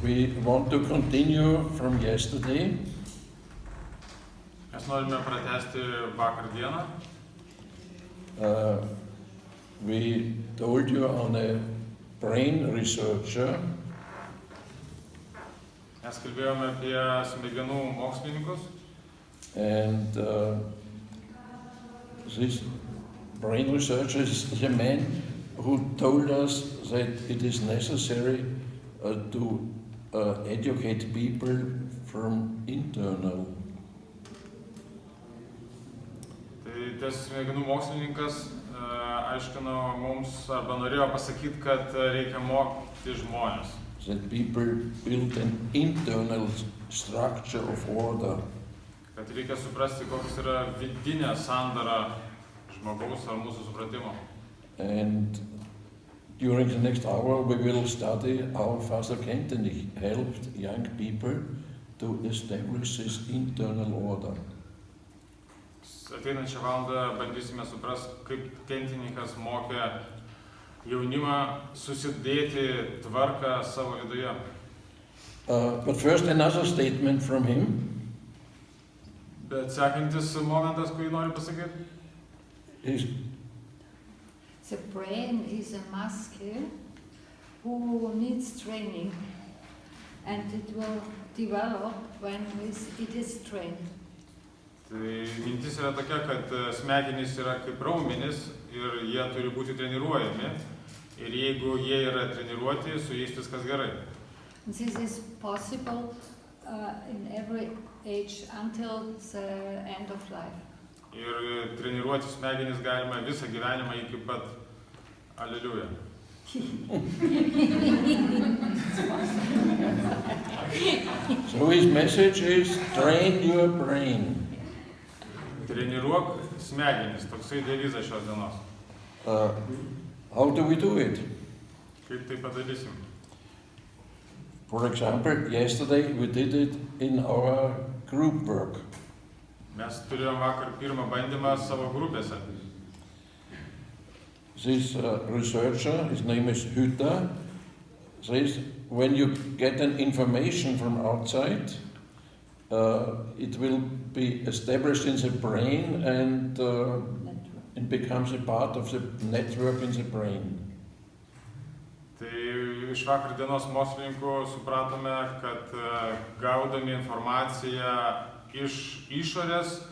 We want to continue from yesterday. Mes norime pratęsti vakar dieną. We told you on a brain researcher. Mes kalbėjome apie smegenų mokslininkus. And this brain researcher is the man who told us that it is necessary to educate people from internal. Tai tas smegenų mokslininkas aiškino mums arba norėjo pasakyti, kad reikia mokyti žmonės. That people build an internal structure of order. Kad reikia suprasti, koks yra vidinė sandara žmogaus ar mūsų supratimo. And during the next hour we will study how Father Kentenicho helped young people to establish this internal order. Ateinančią valandą bandysime suprasti, kaip Kentenichas mokė jaunimą susidėti tvarką savo viduje. But first another statement from him. Bet sekantis momentas, kurį noriu pasakyti. The brain is a muscle who needs training, and it will develop when it is trained. Tai mintis yra tokia, kad smegenys yra kaip raumenys ir jie turi būti treniruojami. Ir jeigu jie yra treniruoti, su jais viskas gerai. This is possible in every age until the end of life. Ir treniruoti smegenis galima visą gyvenimą iki pat Aleliuja. So his message is train your brain. Treniruok smegenis, toksai devizas šios dienos. How do we do it? Kaip tai padarysim? For example, yesterday we did it in our group work. Mes turėjom vakar pirmą bandymą savo grupėse. This researcher, his name is Hütter, says when you get an information from outside, it will be established in the brain and it becomes a part of the network in the brain. Tai iš vakar dienos mokslininkų supratome, kad gaudami informaciją iš išorės,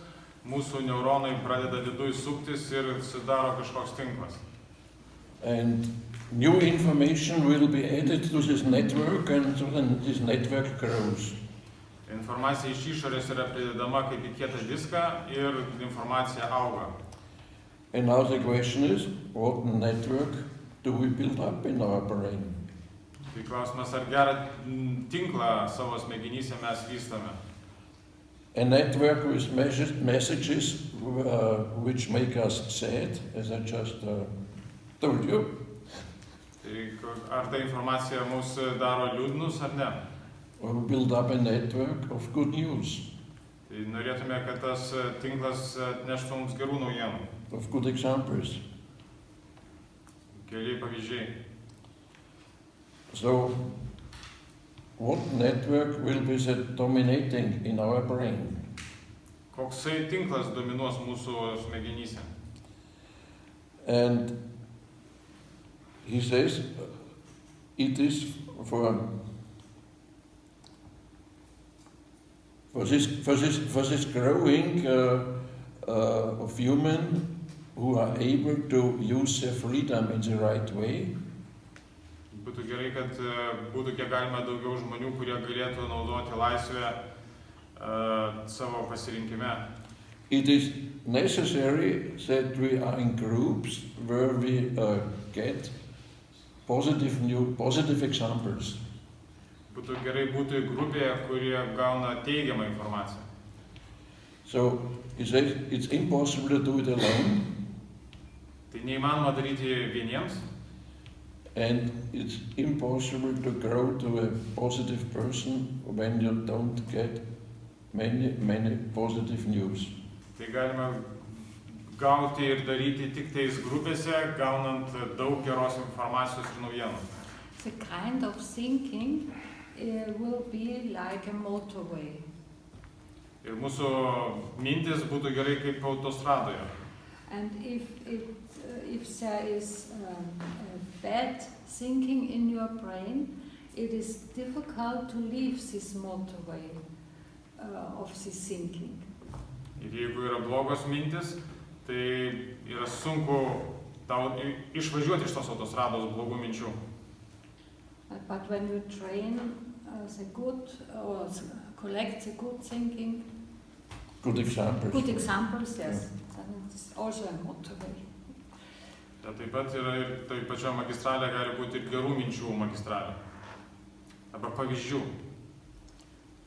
mūsų neuronai pradeda viduj suktis ir sudaro kažkoks tinklas. And new information will be added to this network and so then this network grows. Informacija iš išorės yra pridedama kaip į kietą diską ir informacija auga. And now the question is, what network do we build up in our brain? Tai klausimas, ar gerą tinklą savo smegenyse mes vystame? A network with messages which make us sad, as I just told you. Tai ar ta informacija mus daro liūdnus ar ne? Or we build up a network of good news. Tai norėtume, kad tas tinklas atneštų mums gerų naujienų. Of good examples. Keli pavyzdžiai. So, what network will be the dominating in our brain? Koksai tinklas dominuos mūsų smegenyse? And he says it is for this growing of human who are able to use their freedom in the right way. Būtų gerai, kad būtų kiek galima daugiau žmonių, kurie galėtų naudoti laisvę savo pasirinkime. It is necessary that we are in groups where we get positive examples. Būtų gerai būti grupėje, kurie gauna teigiamą informaciją. So he says it's impossible to do it alone. Tai neįmanoma daryti vieniems. And it's impossible to grow to a positive person when you don't get many positive news. Tai galima gauti ir daryti tik tais grupėse, gaunant daug geros informacijos ir naujienų. The kind of thinking will be like a motorway. Ir mūsų mintis būtų gerai kaip autostradoje. And if there is bad thinking in your brain, it is difficult to leave this motorway of this thinking. Ir jeigu yra blogos mintis, tai yra sunku tau išvažiuoti iš tos autostrados blogų minčių. But when you train the good or collect the good thinking, Good examples, yes, then it's also a motorway. Taip pat yra ir tai pačioje magistralėje gali būti ir gerų minčių magistralė. Arba pavyzdžių.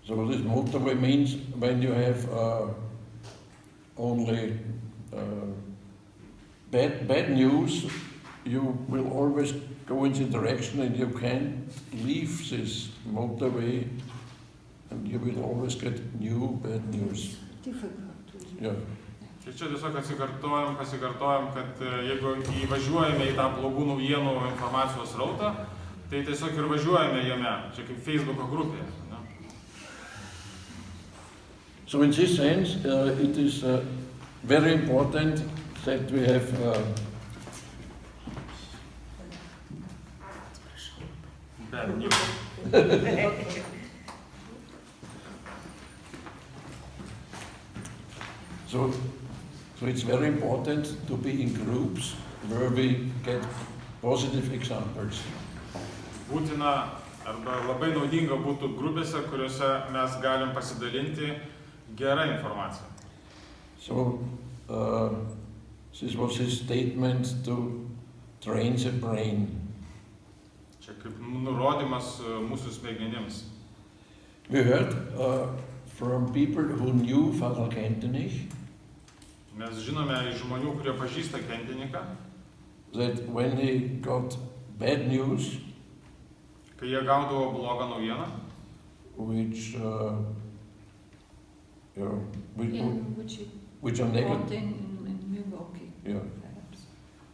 So this motorway means when you have only bad news, you will always go in the direction and you can leave this motorway and you will always get new bad news. Difficult to leave. Yeah. Tai čia tiesiog pasikartojam, kad jeigu įvažiuojame į tą blogų naujienų informacijos rautą, tai tiesiog ir važiuojame jame, čia kaip Facebooko grupė. Ne? So in this sense, it is very important that we have Bad news. So it's very important to be in groups where we get positive examples. Būtina arba labai naudinga būtų grupėse, kuriuose mes galim pasidalinti gerą informaciją. So this was his statement to train the brain. Čia kaip nurodymas mūsų smegenims. We heard from people who knew Father Kentenicho Mes žinome iš žmonių, kurie pažįsta Kenteniką, that when he got bad news, kai jie gaudavo blogą naujieną, which Which are brought negative, in Milwaukee, yeah, perhaps.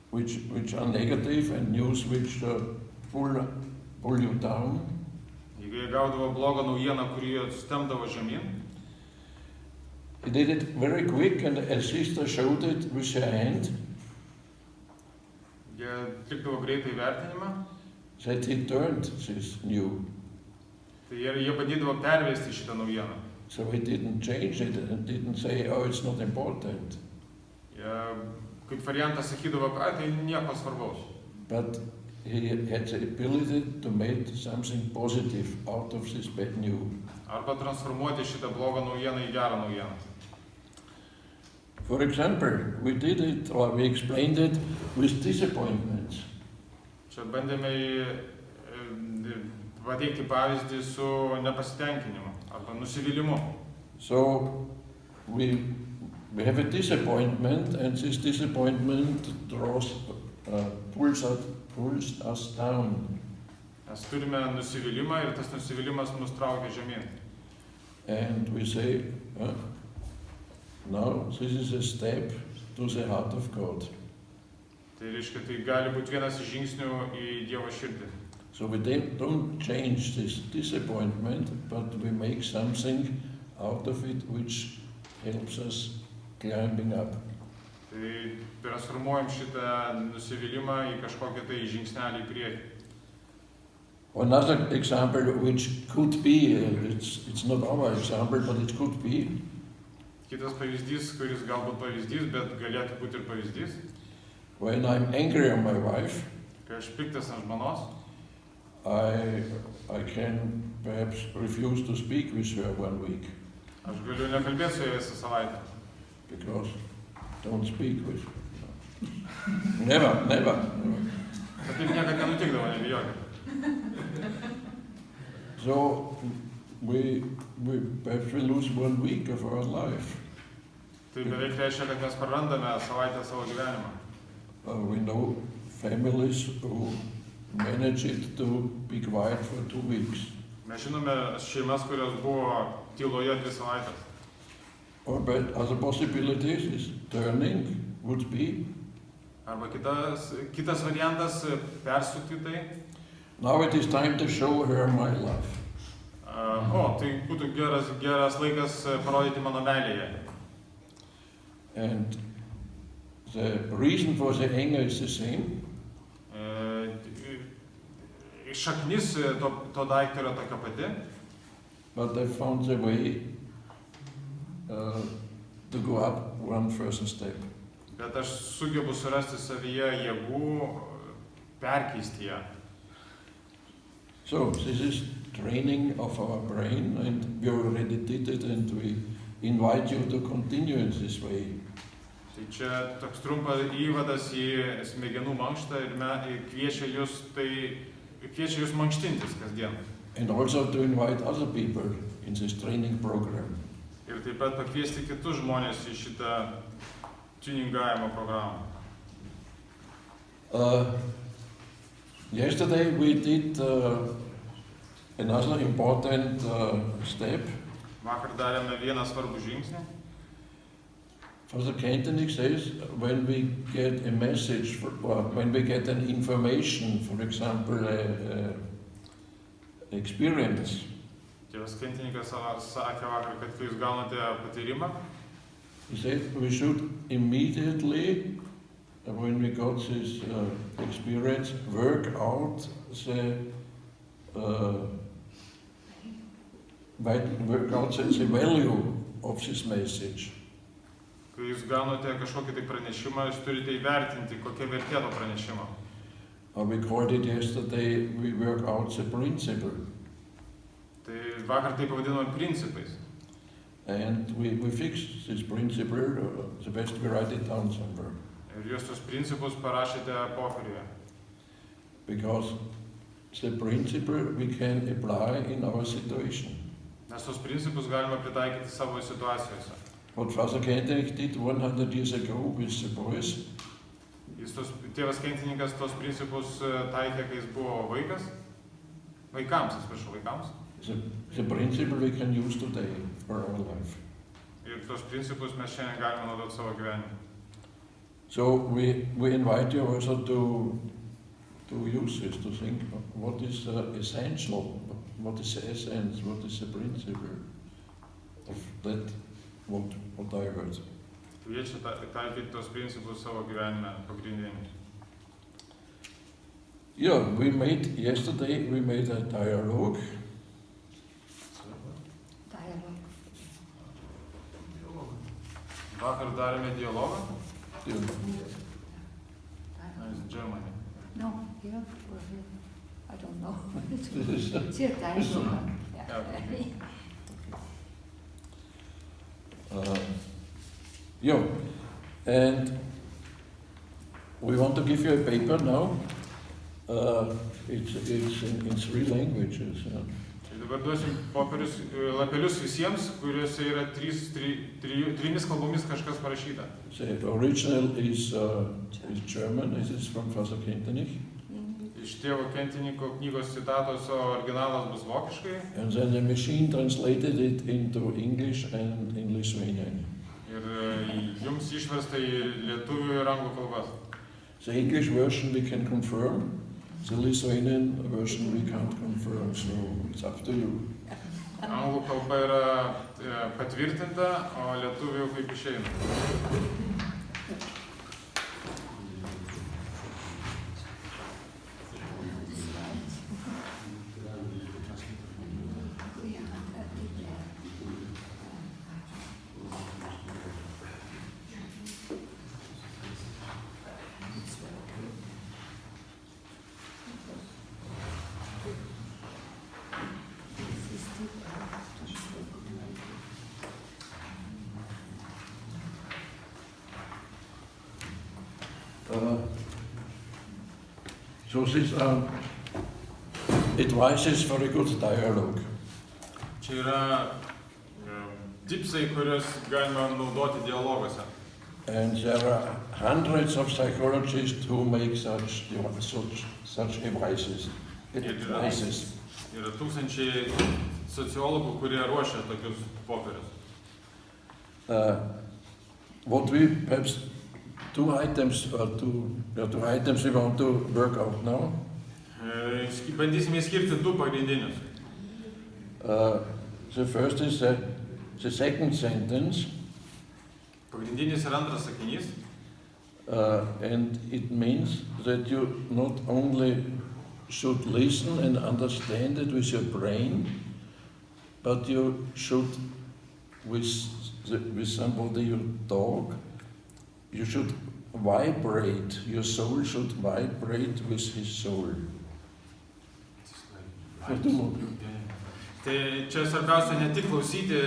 which are negative, and news which pull you down. jeigu jie gaudavo blogą naujieną, kuri juos tempdavo žemyn, He did it very quick, and a sister showed it with her hand, jie atlikdavo greitai vertinimą, that he turned this new. tai jie bandydavo pervesti šitą naujieną. So he didn't change it and didn't say, oh, it's not important. Jie kaip variantas sakydavo, kad tai nieko svarbaus. But he had the ability to make something positive out of this bad news. Arba transformuoti šitą blogą naujieną į gerą naujieną. For example, we did it, or we explained it, with disappointments. Čia bandėme pateikti pavyzdį su nepasitenkinimu arba nusivylimu. So we have a disappointment, and this disappointment pulls us down. Mes turime nusivylimą ir tas nusivylimas mus traukia žemyn. And we say, now this is a step to the heart of God. Tai reiškia, tai gali būti vienas iš žingsnių į Dievo širdį. So we don't change this disappointment, but we make something out of it which helps us climbing up. Tai transformuojam šitą nusivylimą į kažkokią tai žingsnelį į priekį. Another example which could be, it's not our example, but it could be. Kitas pavyzdys, kuris galbūt pavyzdys, bet galėtų būti ir pavyzdys. When I'm angry on my wife, Kai aš piktas ant žmonos, I can perhaps refuse to speak with her 1 week, aš galiu nekalbėti su ja visą savaitę. because don't speak with her. Never. Bet taip niekad nenutikdavo, nebijokit. So we perhaps will lose 1 week of our life. Tai beveik reiškia, kad mes prarandame savaitę savo gyvenimą. We know families who manage it to be quiet for 2 weeks. Mes žinome šeimas, kurios buvo tyloje 2 savaitės. Or but other possibilities is turning would be. Arba kitas variantas persukti tai. Now it is time to show her my love. Tai būtų geras laikas parodyti mano meilę jai. And the reason for the anger is the same. Šaknis to daikto yra tokia pati. But I found the way to go up one first step. Bet aš sugebu surasti savyje jėgų perkeisti ją. So this is training of our brain, and we already did it, and we invite you to continue in this way. Tai čia toks trumpas įvadas į smegenų mankštą ir kviečia jūs mankštintis kasdien. And also to invite other people in this training program. Ir taip pat pakviesti kitus žmonės į šitą tuningavimo programą. Yesterday we did another important step. Vakar darėme vieną svarbų žingsnį. Father Kentenicho says when we get a message, or when we get an information, for example, experience. Tėvas Kentenikas sakė vakar, kad kai jūs gaunate patyrimą, He said we should immediately, when we got this experience, work out the value of this message. kai jūs gaunate kažkokį tai pranešimą, jūs turite įvertinti, kokia vertė to pranešimo. We called it yesterday, we work out the principle. Tai vakar tai pavadinom principais. And we fixed this principle, the best we write it down somewhere. Ir jūs tos principus parašėte popieriuje. Because the principle we can apply in our situation. Nes tos principus galima pritaikyti savo situacijose. What Father Kentenicho did 100 years ago with the boys. Tėvas Kentenikas tos principus taikė, kai jis buvo vaikas. Vaikams. The principle we can use today for our life. Ir tos principus mes šiandien galime naudoti savo gyvenime. So we invite you also to use this, to think what is essential, what is the essence, what is the principle of that, what I heard. Kviečia taikyti tos principus savo gyvenime pagrindinius. Yeah, yesterday we made a dialogue. Vakar darėme dialogą. Dialogue. In Germany. No, here or here? I don't know. It's here, dialogue. Yeah, and we want to give you a paper now. It's in 3 languages. Dabar duosim lapelius visiems, kuriuose yra 3 kalbomis kažkas parašyta. The original is German. This is from Father Kentenicho. Iš tėvo Kenteniko knygos citatos, o originalas bus vokiškai. And then the machine translated it into English and in Lithuanian. Ir jums išversta į lietuvių ir anglų kalbas. The English version we can confirm. The Lithuanian version we can't confirm, so it's up to you. Anglų kalba yra patvirtinta, o lietuvių kaip išeina. So these are advices for a good dialogue. Čia yra tipsai, kuriuos galima naudoti dialoguose. And there are hundreds of psychologists who make such advices. Yra tūkstančiai sociologų, kurie ruošia tokius popierius. What we perhaps two items we want to work out now. Bandysime skirti 2 pagrindinius. The first is the second sentence, Pagrindinis ir antras sakinys. and it means that you not only should listen and understand it with your brain, but you should, with somebody you talk, you should vibrate, your soul should vibrate with his soul. Tai čia svarbiausia ne tik klausyti,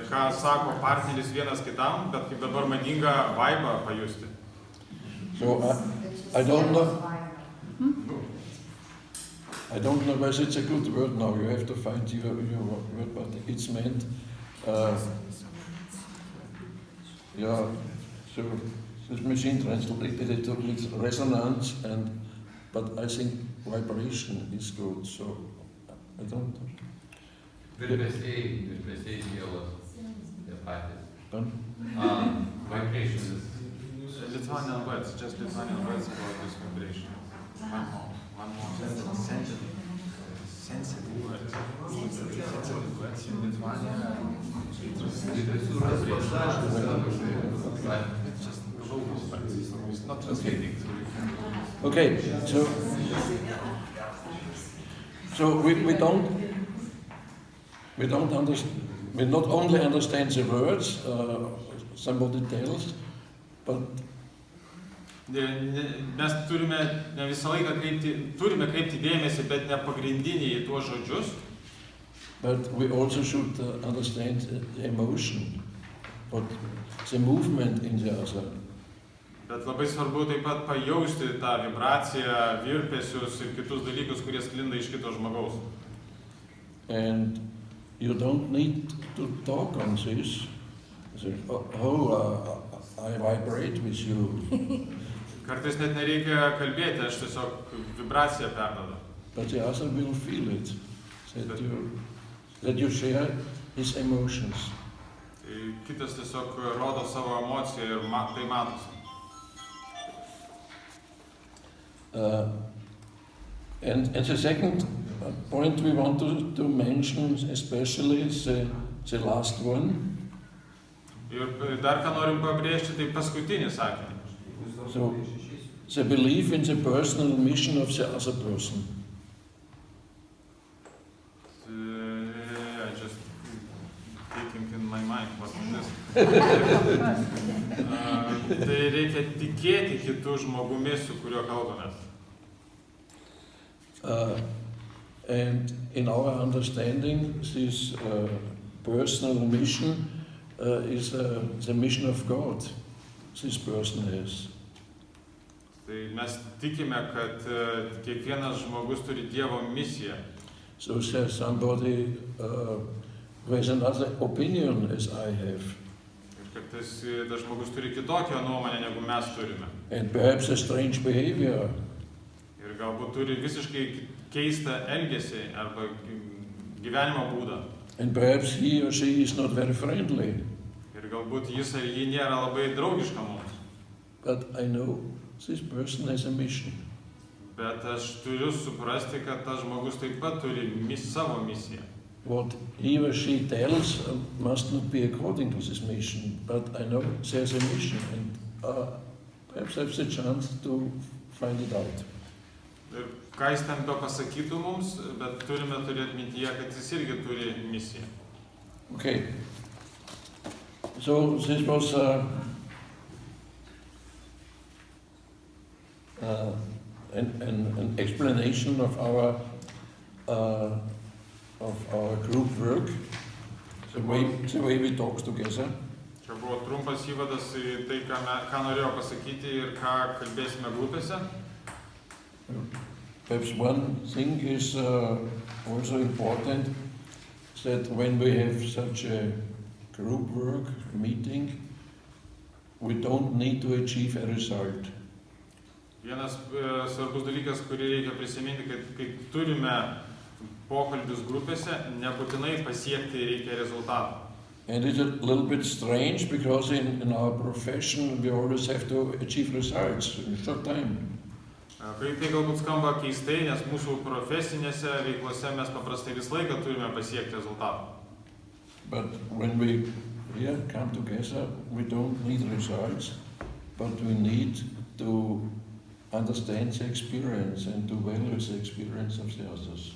ką sako partneris vienas kitam, bet kaip dabar madinga vaibą pajusti. So I don't know. I don't know whether it's a good word now. You have to find your word, but it's meant. Yeah. So this machine translated it with resonance, but I think vibration is good. So I don't know. Virpesiai sielos tie patys. Vibration is... Lithuanian words, just Lithuanian words about this vibration. One more sensitive words. Sensitive words in Lithuanian. It's just global words, so it's not translating. Okay, so we not only understand the words somebody tells, but mes turime ne visą laiką kreipti dėmesį, bet ne pagrindinį į tuos žodžius. But we also should understand the emotion, but the movement in the other. Bet labai svarbu taip pat pajausti tą vibraciją, virpesius ir kitus dalykus, kurie sklinda iš kito žmogaus. And you don't need to talk on this. Say, I vibrate with you. Kartais net nereikia kalbėti, aš tiesiog vibraciją perduodu. But the other will feel it, that you share his emotions. Kitas tiesiog rodo savo emociją ir tai matosi. And the second point we want to mention especially is the last one. Ir dar ką norim pabrėžti, tai paskutinį sakinį. So, the belief in the personal mission of the other person. I just thinking in my mind what is this. Tai reikia tikėti kitų žmogumi, su kuriuo kalbamės. And in our understanding, this personal mission is the mission of God. This person has. Tai mes tikime, kad kiekvienas žmogus turi Dievo misiją. So there's somebody who has another opinion as I have. Ir kad tas žmogus turi kitokią nuomonę, negu mes turime. And perhaps a strange behavior. Ir galbūt turi visiškai keistą elgesį arba gyvenimo būdą. And perhaps he or she is not very friendly. Ir galbūt jis ar ji nėra labai draugiška mums. But I know this person has a mission. Bet aš turiu suprasti, kad tas žmogus taip pat turi savo misiją. What he or she tells must not be according to this mission, but I know there's a mission, and perhaps I have the chance to find it out. Ir ką jis ten pasakytų mums, bet turime turėti mintyje, kad jis irgi turi misiją. Okay. So this was an explanation of our group work, the way we talk together. Čia buvo trumpas įvadas į tai, ką norėjau pasakyti ir ką kalbėsime grupėse. Perhaps one thing is also important, that when we have such a group work meeting, we don't need to achieve a result. Vienas svarbus dalykas, kurį reikia prisiminti, kad kai turime pokalbius grupėse, nebūtinai pasiekti reikia rezultatų. And it's a little bit strange because in our profession we always have to achieve results in a short time. Kai tai galbūt skamba keistai, nes mūsų profesinėse veiklose mes paprastai visą laiką turime pasiekti rezultatą. But when we here come together, we don't need results, but we need to understand the experience and to value the experience of the others.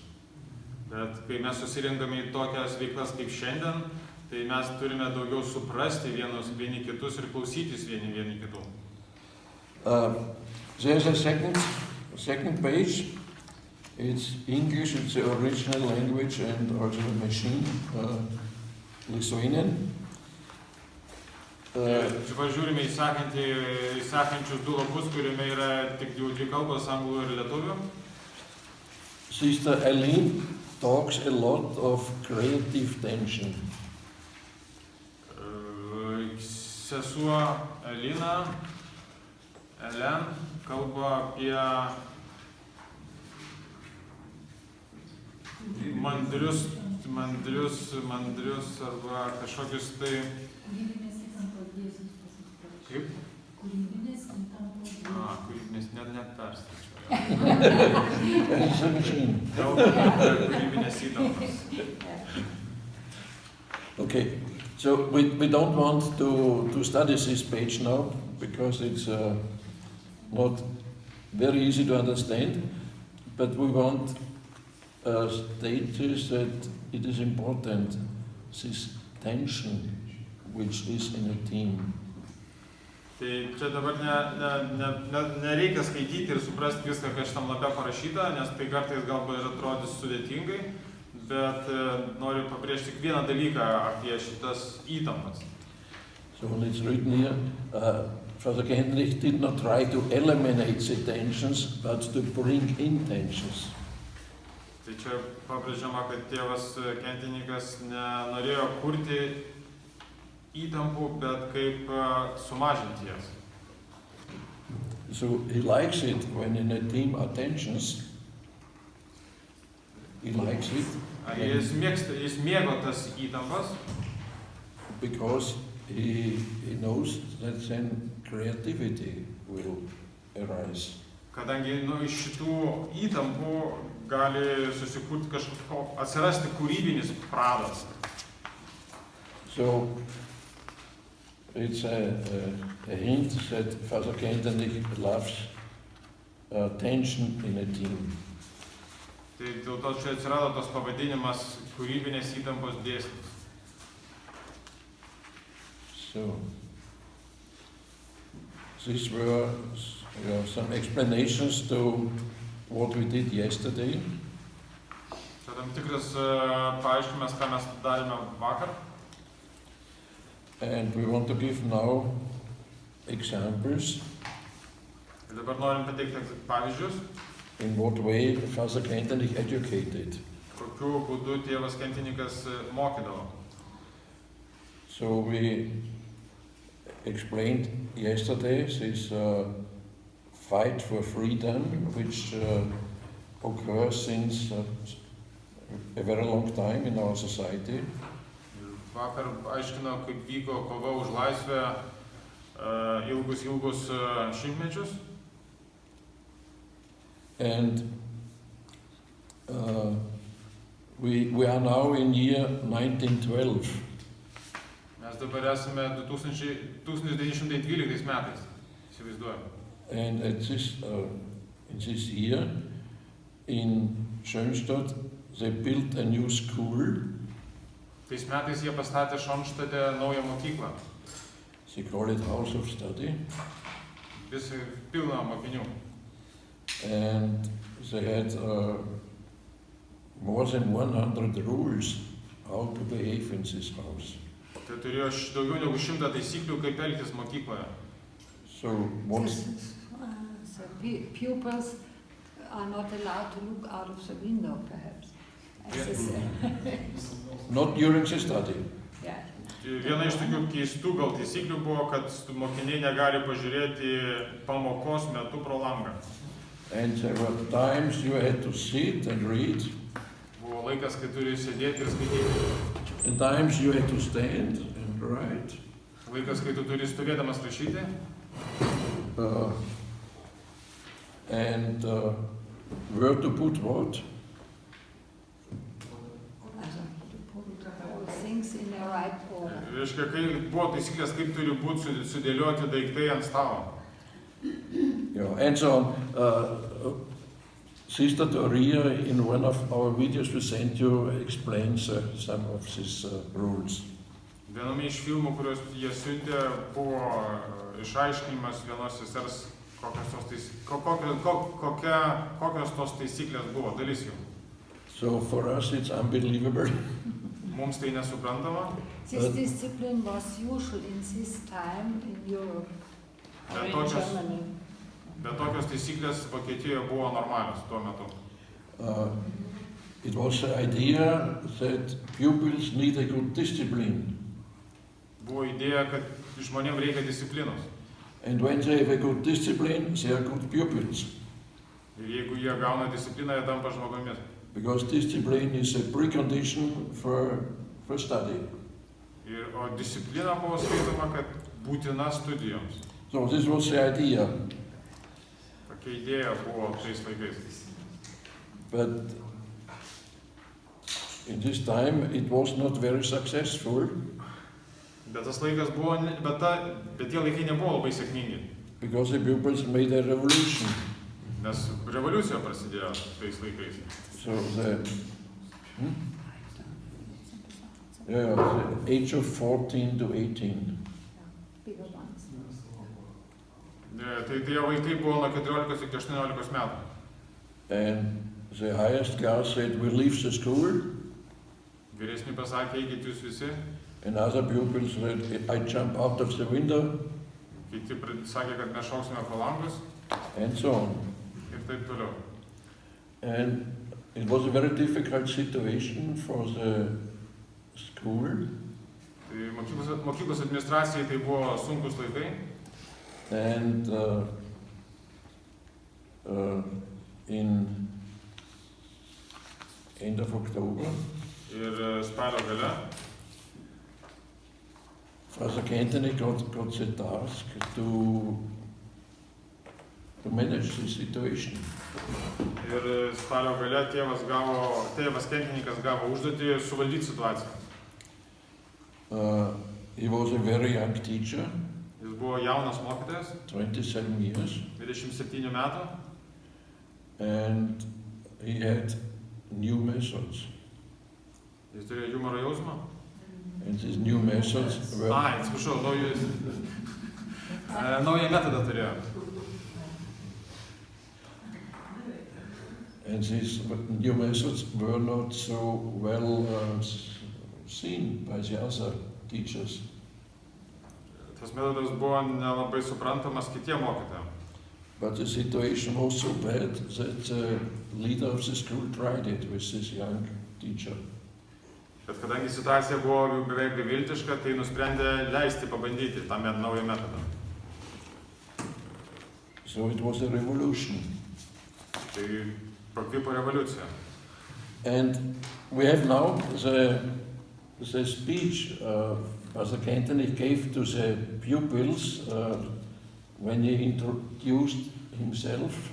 Bet kai mes susirinkame į tokias veiklas kaip šiandien, tai mes turime daugiau suprasti vieni kitus ir klausytis vieni kitų. There's a second page. It's English, it's the original language and also the machine, Lithuanian. Čia pažiūrime į sekančius du lapus, kuriame yra tik jau dvi kalbos, anglų ir lietuvių. Sister Aline talks a lot of creative tension. Sesuo Elen kalba apie mandrius arba kažkokius tai... Kaip? Kūrybinės įtampos. Kūrybinės, net perstačiau. It's a machine. Kūrybinės įtampos. Okay, so we don't want to study this page now because it's not very easy to understand, but we want stages that it is important, this tension which is in a team. Tai čia dabar nereikia skaityti ir suprasti viską, kas šitam lape parašyta, nes tai kartais galbūt atrodys sudėtingai, bet noriu pabrėžti tik vieną dalyką apie šitas įtampas. So it's written here, Father Kentenicho did not try to eliminate the tensions, but to bring in tensions. Tai čia pabrėžiama, kad tėvas Kentenikas nenorėjo kurti įtampų, bet kaip sumažinti jas. So he likes it when in a team are tensions. He likes it. Jis mėgo tas įtampas. Because he knows that then creativity will arise. Kadangi iš šitų įtampų gali susikurti atsirasti kūrybinis pradas. So it's a hint that Father Kentenicho loves tension in a team. Tai dėl to čia atsirado tos pavadinimas kūrybinės įtampos dėsnis. So these were some explanations to what we did yesterday. Čia tam tikras paaiškinimas, ką mes darėme vakar. And we want to give now examples. Ir dabar norim pateikti pavyzdžius. In what way Father Kentenicho educated. Kokiu būdu tėvas Kentenikas mokydavo. So we explained yesterday this fight for freedom, which occurs since a very long time in our society. Vakar aiškino, kaip vyko kova už laisvę ilgus šimtmečius. And we are now in year 1912. Mes dabar esame 1912 metais, įsivaizduojame. And at this, in this year, in Schönstadt, they built a new school. Tais metais jie pastatė Šonštade naują mokyklą. They call it House of Study. Visi pilna mokinių. And they had more than 100 rules how to behave in this house. Tai turėjo daugiau negu 100 taisyklių, kaip elgtis mokykloje. So what's... So pupils are not allowed to look out of the window, perhaps. Not during the study. Yeah. Viena iš tokių keistų gal taisyklių buvo, kad mokiniai negali pažiūrėti pamokos metu pro langą. And there were times you had to sit and read. Buvo laikas, kai turi sėdėti ir skaityti. And times you had to stand and write. Laikas, kai tu turi stovėdamas rašyti. and where to put what. Things in the right order. Reiškia, kai buvo taisyklės, kaip turi būti sudėlioti daiktai ant stalo. Yeah, and so on. Sister Doria, in one of our videos we sent you, explains some of these rules. Viename iš filmų, kuriuos jie siuntė, buvo išaiškinimas vienos sesers, kokios tos taisyklės buvo, dalis jų. So for us it's unbelievable. Mums tai nesuprantama. This discipline was usual in this time in Europe or in Germany. Bet tokios taisyklės Vokietijoje buvo normalios tuo metu. It was the idea that pupils need a good discipline. Buvo idėja, kad žmonėms reikia disciplinos. And when they have a good discipline, they are good pupils. Ir jeigu jie gauna discipliną, jie tampa žmogomis. Because discipline is a precondition for study. O disciplina buvo skaitoma, kad būtina studijoms. So this was the idea. Tokia idėja buvo tais laikais. But in this time it was not very successful. Bet tas laikas buvo, bet tie laikai nebuvo labai sėkmingi. Because the pupils made a revolution. Nes revoliucija prasidėjo tais laikais. So the age of 14 to 18. Tai tie vaikai buvo nuo 14 iki 18 metų. And the highest class said, we leave the school. Vyresni pasakė, eikit jūs visi. And other pupils said, I jump out of the window. Kiti sakė, kad mes šauksime pro langus. And so on. Ir taip toliau. And it was a very difficult situation for the school. Tai mokyklos administracijai tai buvo sunkus laikai. And in end of October, Ir spalio gale Father Kentenicho got the task to manage the situation. Ir spalio gale tėvas Kentenikas gavo užduotį suvaldyti situaciją. He was a very young teacher, Jis buvo jaunas mokytojas, 27 years, 27 metų, and he had new methods. jis turėjo humoro jausmą. And these new methods were, Atsiprašau, naują metodą turėjo. and these new methods were not so well seen by the other teachers. Tas metodas buvo nelabai suprantamas kitiem mokytojams. But the situation was so bad that the leader of the school tried it with this young teacher. Bet kadangi situacija buvo beveik beviltiška, tai nusprendė leisti pabandyti tą naują metodą. So it was a revolution. Tai pakvipo revoliucija. And we have now the speech Father Kentenicho gave to the pupils when he introduced himself.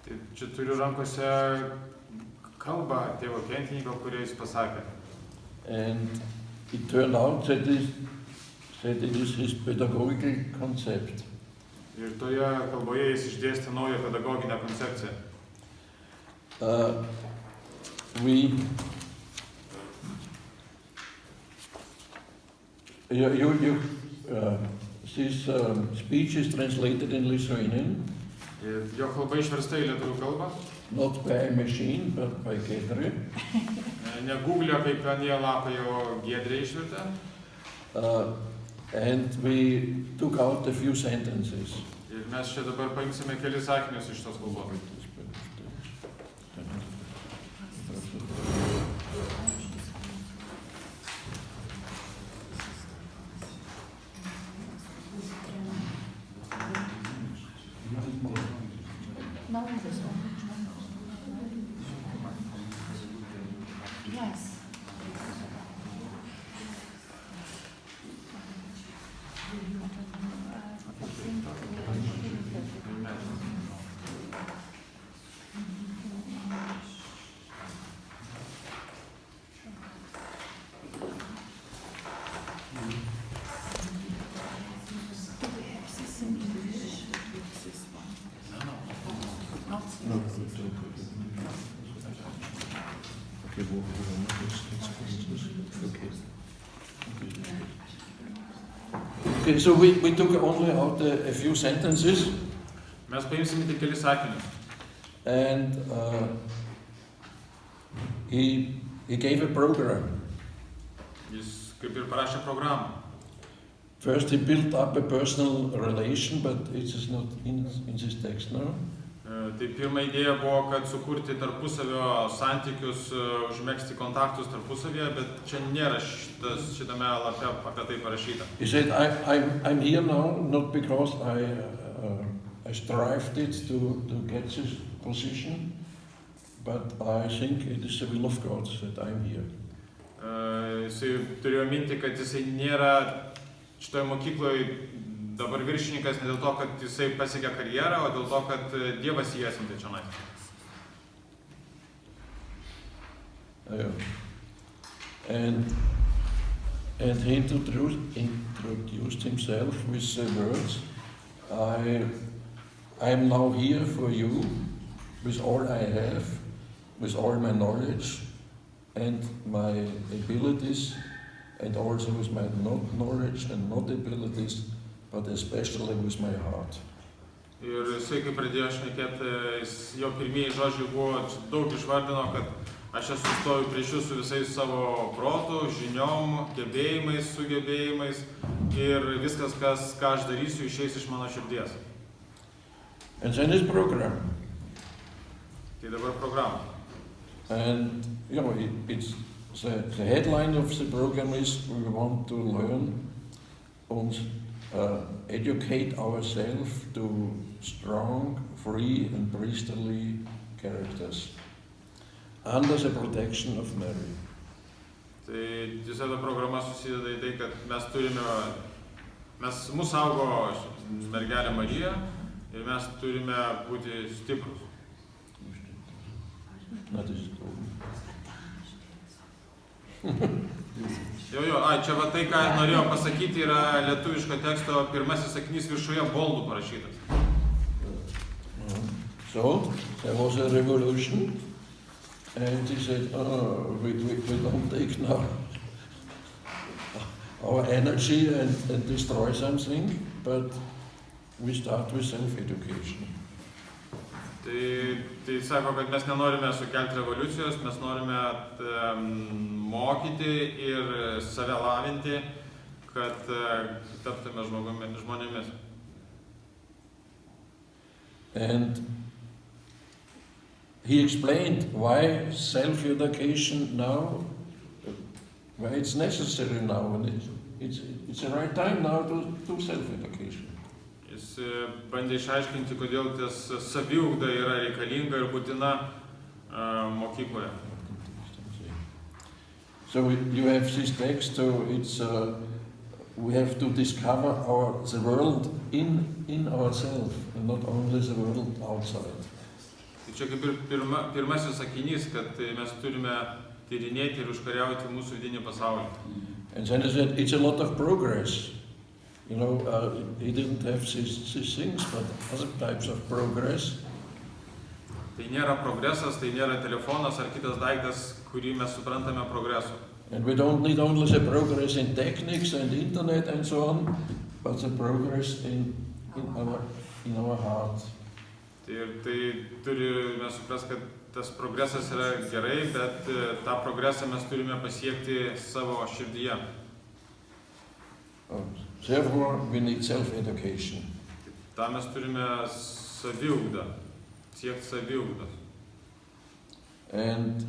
Tai čia turiu rankose kalbą tėvo Kentenicho, kurią jis pasakė. And it turned out that it is his pedagogical concept. Ir toje kalboje jis išdėstė naują pedagoginę koncepciją. This speech is translated in Lithuanian. Ir jo kalba išversta į lietuvių kalbą. Not by a machine, but by Gedre. Ne Google, kaip anie lapai, o Giedrė išvertė. And we took out a few sentences. Ir mes čia dabar paimsime kelis sakinius iš tos kalbos. No, this one. Yes. Okay, so we took only out a few sentences, Mes paimsime tik kelis sakinius. and he gave a program. Jis kaip ir parašė programą. First, he built up a personal relation, but it is not in this text now. Tai pirma idėja buvo, kad sukurti tarpusavio santykius, užmegzti kontaktus tarpusavyje, bet čia nėra šitame lape apie tai parašyta. He said, I'm here now not because I strived it to get this position, but I think it is the will of God that I'm here. Jisai turėjo minti, kad jisai nėra šitoje mokykloje dabar viršininkas ne dėl to, kad jisai pasiekė karjerą, o dėl to, kad Dievas jį atsiuntė čionai. And he introduced himself with the words, I am now here for you with all I have, with all my knowledge and my abilities, and also with my not knowledge and not abilities, but especially with my heart. Ir jisai, kai pradėjo šnekėti, jo pirmieji žodžiai buvo, daug išvardino, kad aš esu stoju prieš jūs su visais savo protu, žiniom, gebėjimais, sugebėjimais ir viskas, ką aš darysiu, išeis iš mano širdies. And then his program. Tai dabar programa. And you know, it's the headline of the program is we want to learn and educate ourselves to strong, free and priesterly characters under the protection of Mary. Tai visa ta programa susideda į tai, kad mus saugo mergelė Marija ir mes turime būti stiprus. Čia va tai, ką norėjau pasakyti, yra lietuviško teksto pirmasis sakinys viršuje boldų parašytas. So, there was a revolution, and he said, we don't take now our energy and destroy something, but we start with self-education. Tai sako, kad mes nenorime sukelti revoliucijos, mes norime mokyti ir save lavinti, kad taptume žmonėmis. And he explained why self-education now, why it's necessary now, and it's the right time now to do self-education. Jis bandė išaiškinti, kodėl tas saviugda yra reikalinga ir būtina mokykloje. So you have this text, so it's we have to discover the world in ourselves and not only the world outside. Tai čia kaip ir pirmasis sakinys, kad mes turime tyrinėti ir užkariauti mūsų vidinį pasaulį. And then he said, it's a lot of progress. You know, he didn't have these things, but other types of progress. Tai nėra progresas, tai nėra telefonas ar kitas daiktas, kurį mes suprantame progresu. And we don't need only the progress in techniques and internet and so on, but the progress in our heart. Tai turime suprasti, kad tas progresas yra gerai, bet tą progresą mes turime pasiekti savo širdyje. Therefore, we need self-education. Tam mes turime saviugdą, siekti saviugdos. And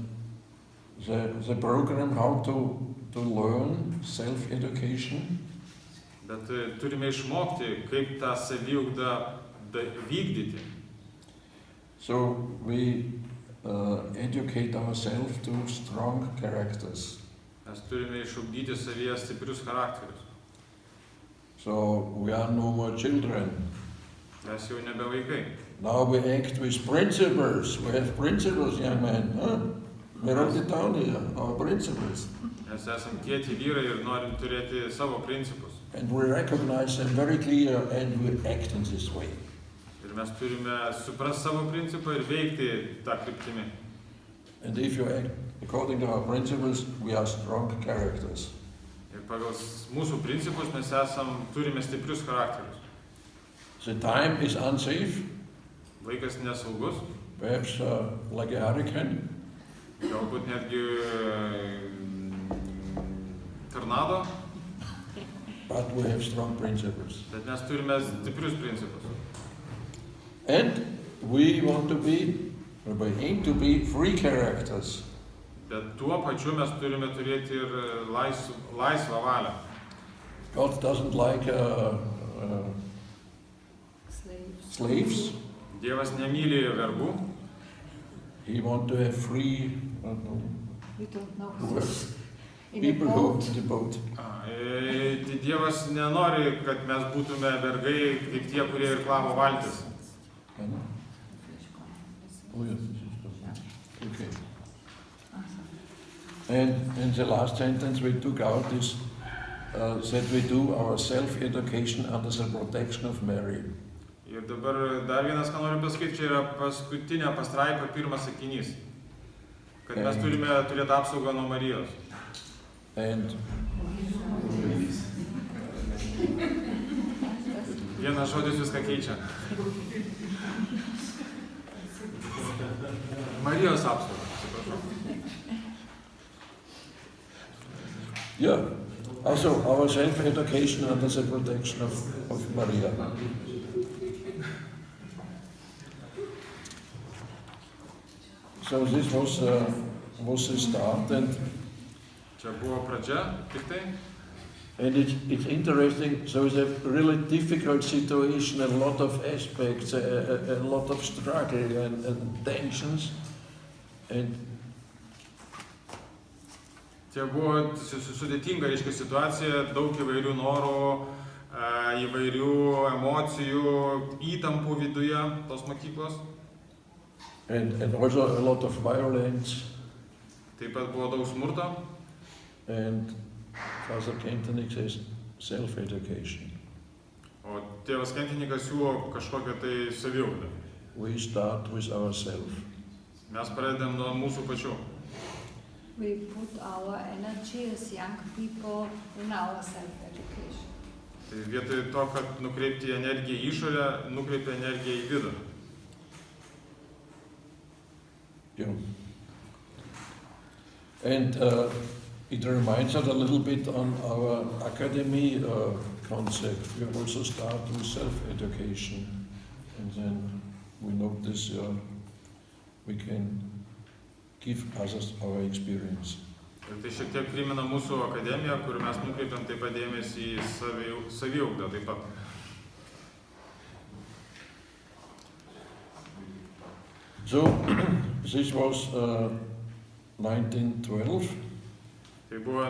the program how to learn self-education. Bet turime išmokti, kaip tą saviugdą vykdyti. So we educate ourselves to strong characters. Mes turime išugdyti savyje stiprius charakterius. So we are no more children. Mes jau nebe vaikai. Now we act with principles. We have principles, young man. Huh? We wrote it down here, our principles. Mes esam kieti vyrai ir norim turėti savo principus. And we recognize them very clear and we act in this way. Ir mes turime suprasti savo principą ir veikti tą kryptimį. And if you according to our principles, we are strong characters. Ir pagal mūsų principus mes turime stiprius charakterius. The time is unsafe, Laikas nesaugus, perhaps like a hurricane, galbūt netgi tornado, but we have strong principles. bet mes turime stiprius principus. And we want to be, or we aim to be, free characters. Bet tuo pačiu mes turime turėti ir laisvą valią. God doesn't like slaves. Dievas nemyli vergų, He wants to have free We don't know. workers, In a people who boat. in the boat. Tai Dievas nenori, kad mes būtume vergai kaip tie, kurie irklavo valtis. Oh, yes, okay. And in the last sentence we took out this, that we do our self-education under the protection of Mary. Ir dabar dar vienas, ką noriu pasakyti, čia yra paskutinė pastraipa, pirmas sakinys. Kad mes turime turėti apsaugą nuo Marijos. And Vienas žodis viską keičia. Marijos apsauga, atsiprašau. yeah, also our self-education under the protection of Maria. So this was the start, and Čia buvo pradžia, tik tai. And it's interesting, so it's a really difficult situation, a lot of aspects, a lot of struggle and tensions. And Čia buvo sudėtinga, reiškia, situacija, daug įvairių norų, įvairių emocijų, įtampų viduje tos mokyklos. and also a lot of violence. Taip pat buvo daug smurto. And Father Kentenicho says self-education. O tėvas Kentenikas siūlo kažkokią tai saviugdą. We start with ourselves. Mes pradedam nuo mūsų pačių. We put our energy as young people in our self-education. Tai vietoj to, kad nukreipti energiją į išorę, nukreipti energiją į vidų. Yeah. And it reminds us a little bit on our akademija concept. We also start with self-education, and then we notice we can give others our experience. Ir tai šiek tiek primena mūsų akademiją, kur mes nukreipiam taip pat dėmesį į saviugdą taip pat. So, this was 1912. Tai buvo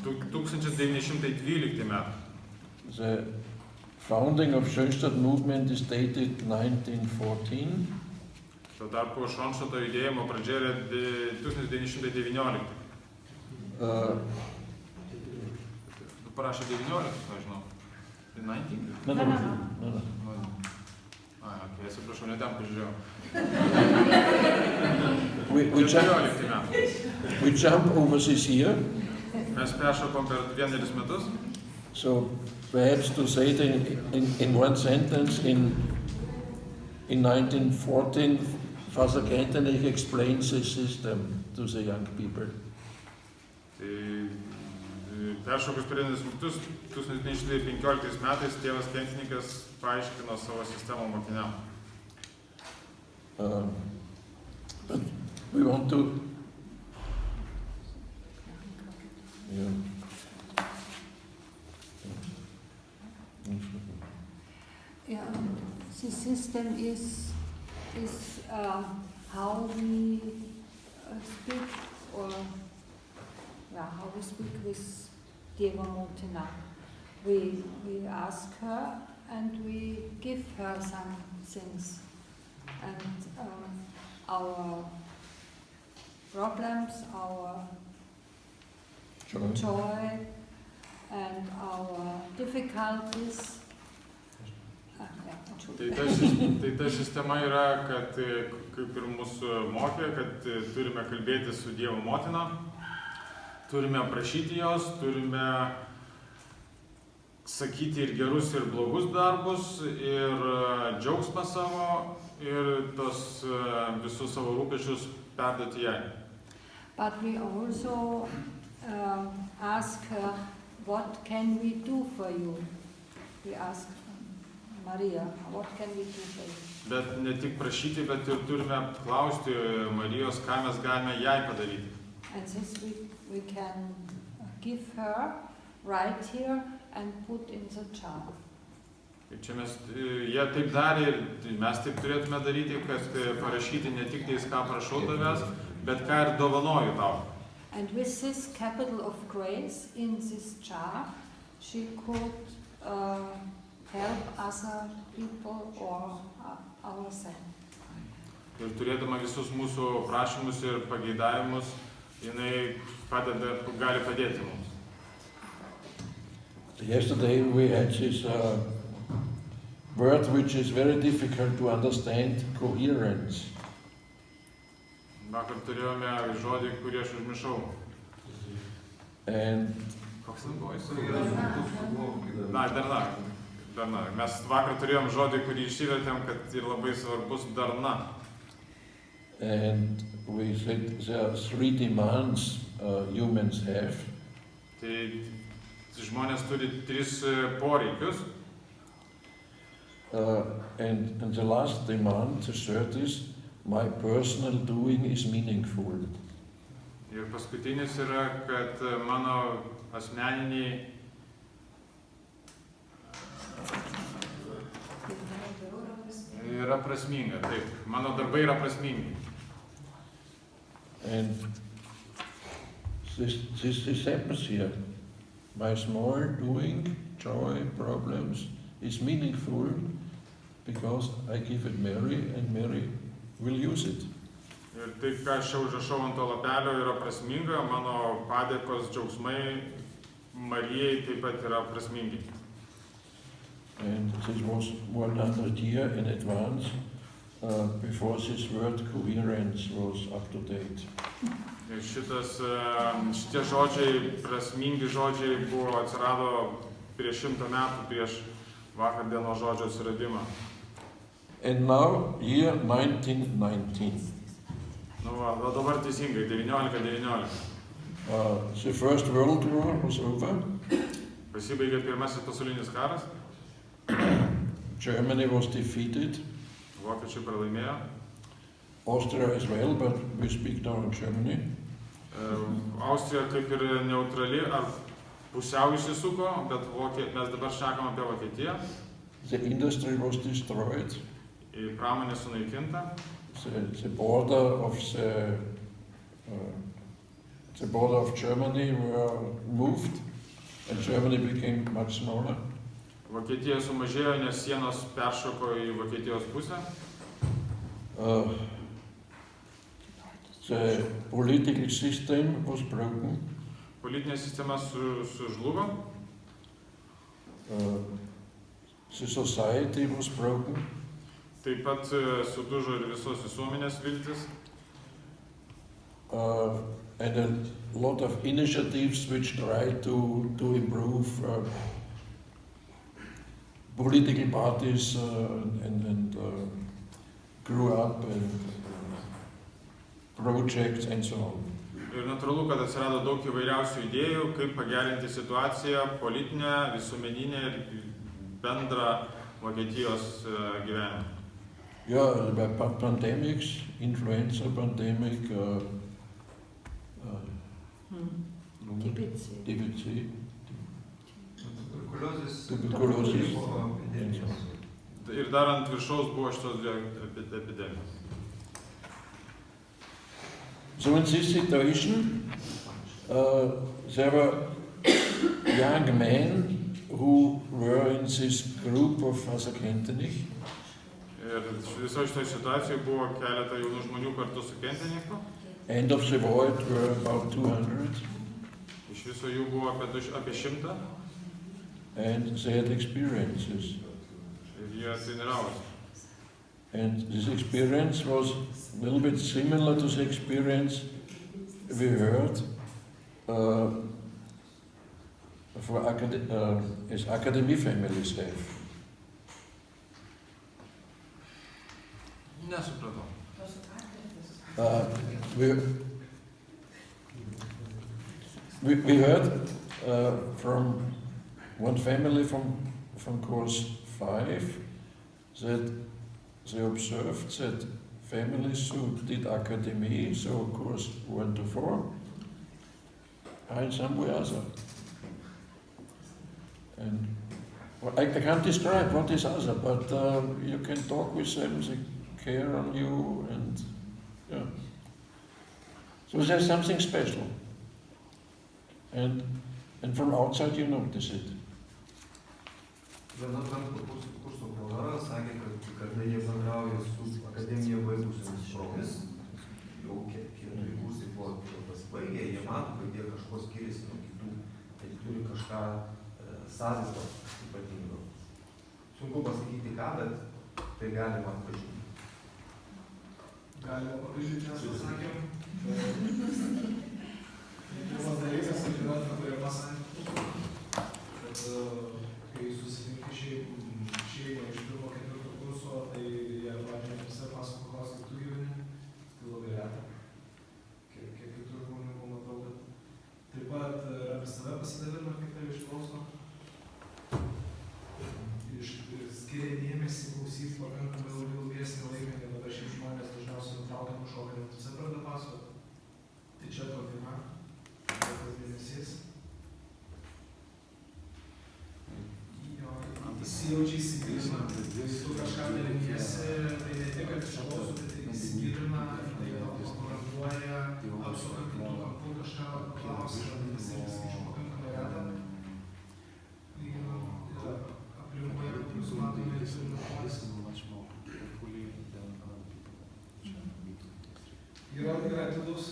1912 metai. The founding of Schoenstatt movement is dated 1914. Tuo tarpu Šonštato judėjimo pradžia yra 1919. Tu parašė 19, nežinau. 19? No. Okay, atsiprašau, ne ten pažiūrėjau. We jump over this year. Mes peršokom per 1 metus. So perhaps to say it in one sentence, in 1914, Father Kentenicho explains the system to the young people. Tai peršokus per 1 metus, 1915 metais tėvas Kentenikas paaiškino savo sistemą mokiniam. But we want to... Yeah, the system is how we speak, or how we speak with Diego Montina. We ask her and we give her some things, and our problems, our joy, and our difficulties. Tai ta sistema yra, kad kaip ir mūsų mokė, kad turime kalbėti su Dievo motina, turime prašyti jos, turime sakyti ir gerus, ir blogus darbus, ir džiaugsmą savo, ir tos visus savo rūpesčius perduoti jai. But we also ask her, what can we do for you? We ask Maria, what can we do for you? Bet ne tik prašyti, bet ir turime klausti Marijos, ką mes galime jai padaryti. And this we can give her right here and put in the jar. Ir čia jie taip darė ir mes taip turėtume daryti, kad parašyti ne tik tais, ką prašau tavęs, bet ką ir dovanoju tau. And with this capital of grace in this jar, she could help other people or ourselves. Ir turėdama visus mūsų prašymus ir pageidavimus, jinai gali padėti mums. Yesterday we had this word which is very difficult to understand, coherence. Vakar turėjome žodį, kurį aš užmiršau. And Koks ten buvo? Darna. Mes vakar turėjom žodį, kurį išsivertėm, kad ir labai svarbus darna. And we said there are 3 demands humans have. Tai žmonės turi 3 poreikius. And the last demand, the third is, my personal doing is meaningful. Ir paskutinis yra, kad mano asmeniniai yra prasminga, taip, mano darbai yra prasmingi. And this happens here. My small doing, joy, problems is meaningful because I give it Mary and Mary will use it. Ir tai, ką aš čia užrašau ant to lapelio, yra prasminga, mano padėkos džiaugsmai Marijai taip pat yra prasmingi. And this was 100 years in advance before this word coherence was up to date. Ir šitie žodžiai, prasmingi žodžiai atsirado prieš 100 metų, prieš vakar dienos žodžio atsiradimą. And now, year 1919. Nu, va dabar teisingai, 1919. The First World War was over. Pasibaigė Pirmasis pasaulinis karas. Germany was defeated. Vokiečiai pralaimėjo. Austria as well, but we speak now in Germany. Austrija kaip ir neutrali ar pusiau išsisuko, bet mes dabar šnekam apie Vokietiją. The industry was destroyed. Pramonė sunaikinta. The border of Germany were moved, and Germany became much smaller. Vokietija sumažėjo, nes sienos peršoko į Vokietijos pusę. The political system was broken. Politinė sistema sužlugo. The society was broken. Taip pat sudužo ir visos visuomenės viltis. And a lot of initiatives which try to improve political parties and grew up and projects and so on. Ir natūralu, kad atsirado daug įvairiausių idėjų, kaip pagerinti situaciją politinę, visuomeninę ir bendrą Vokietijos gyvenimą. Yeah, there were pandemics, influenza pandemic, TBC, tuberculosis. Ir dar ant viršaus buvo šitos epidemijos. So in this situation, there were young men who were in this group of Kentenicho. Ir viso šitoje situacijoje buvo keletą jaunų žmonių kartu su Kentenichu. End of the war it were about 200. Iš viso jų buvo apie 100. And they had experiences. Ir jie treniravosi. And this experience was a little bit similar to the experience we heard as akademija families have. Nesupratau. We heard from one family from course 5 that they observed that families who did akademija, so course 1 to 4, are in some way other. And I can't describe what is other, but you can talk with them, they care on you, and yeah. So there's something special. And from outside you notice it. Viena kurso pora sakė, kad kada jie bendrauja su akademiją baigusiomis promis, jau keturi kursai buvo pasibaigę, jie mato, kad jie kažko skiriasi nuo kitų, kad turi kažką savito ypatingo. Sunku pasakyti ką, bet tai galima atpažinti. Galima pavyzdžiui, mes pasakėm, pirmas dalykas, kad yra nekuriama santykių, kad kai susitinki šeimą iš 1-4 kurso, tai jie pradžioje visą pasako klaus, kaip tu gyveni, tai labai reta, kiek kitų žmonių pamatau, kad taip pat apie save pasidalina, kaip tai išklauso, skiria dėmesį, klausys pakankamai ilgesnį laiką, nes dabar šiaip žmonės dažniausiai nutraukia nušoką, net visą pradeda pasakoti. Tai čia to viena, tas dėmesys. Įsijaučia įsigilina, tu kažką daliniesi, tai ne tik, kad išklauso, bet ir įsigilina, tai pakomentuoja, apsuka kitų kampų, kažką klausia, tas irgi skaičiu pakankamai reta. Lyginant aplinkoje, kuriuos matome, ir žmonės. Yra atidus,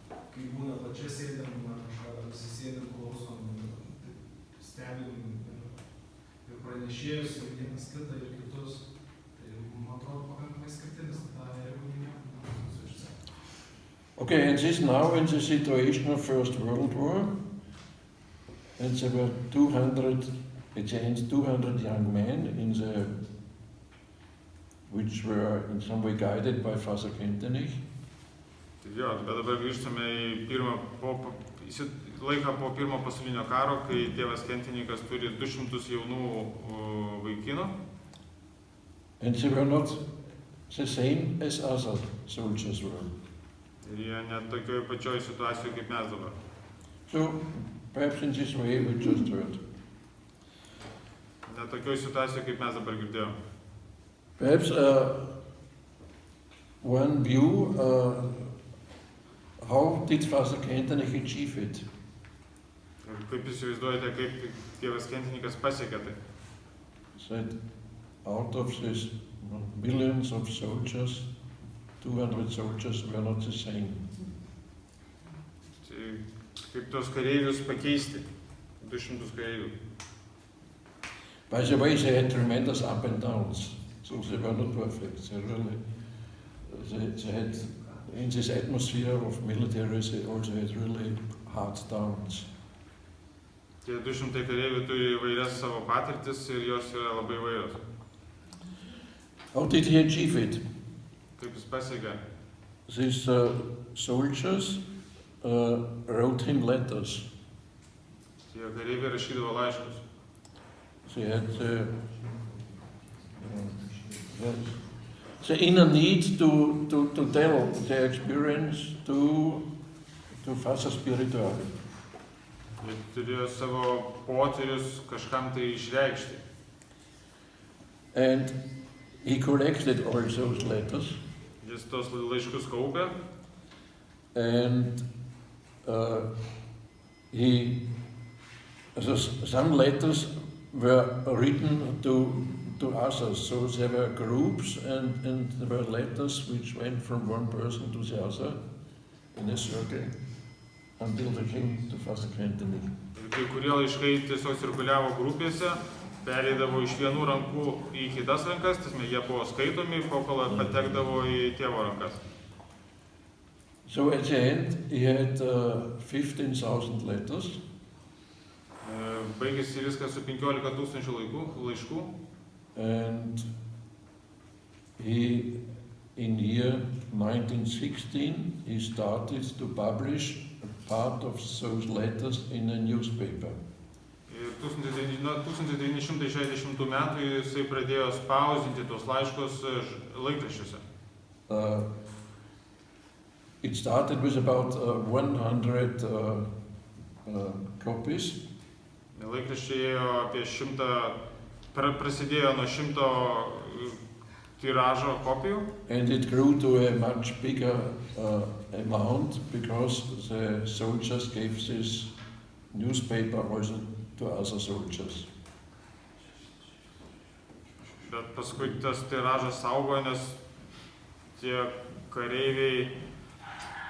kai būna pačia sėdėm, kažką susisėdėm, klausom, stebim ir pranešėjus, ir vienas kitą, ir kitus. Tai, man atrodo, pakankamai skirtinis, tą jeigu minėjom. Okay, and this now in the situation of First World War, and there were 200 young men which were in some way guided by Father Kentenicho. Jo, bet dabar grįžtame į laiką po pirmo pasaulinio karo, kai tėvas Kentenikas turi 200 jaunų vaikinų. And they were not the same as other soldiers were. Ir jie net tokioj pačioj situacijoje kaip mes dabar. So, perhaps in this way we just heard. Net tokioj situacijoje kaip mes dabar girdėjom. Perhaps one view, how did Father Kentenicho achieve it? Ir kaip jūs įsivaizduojate, kaip tėvas Kentenikas pasiekė tai? That out of these millions of soldiers, 200 soldiers were not the same. Tai kaip tos kareivius pakeisti, 200 kareivių. By the way, they had tremendous up and downs, so they were not perfect. They had, in this atmosphere of military, they also had really hard downs. Tie 200 kareivių turi įvairias savo patirtis ir jos yra labai įvairios. How did he achieve it? Kaip jis pasiekė? These soldiers wrote him letters. Tie kareiviai rašydavo laiškus. They had the inner need to tell their experience to Father Spiritual. Jie turėjo savo potyrius kažkam tai išreikšti. And he collected all those letters. Jis tos laiškus kaupė. And some letters were written to others, so there were groups and there were letters which went from one person to the other in a circle until they came to Father Kentenicho. Ir kai kurie laiškai tiesiog cirkuliavo grupėse pereidavo iš vienų rankų į kitas rankas, jie buvo skaitomi, kol patekdavo į tėvo rankas. So at the end, he had 15,000 letters. Baigėsi viskas su 15,000 laiškų. And he, in year 1916, he started to publish a part of those letters in a newspaper. Ir 1960 metų jisai pradėjo spausdinti tos laiškus laikraščiuose. It started with about 100 copies. Laikraščiai ėjo apie 100, prasidėjo nuo 100 tiražo kopijų. And it grew to a much bigger amount because the soldiers gave this newspaper also to other soldiers. Bet paskui tas tiražas augo, nes tie kareiviai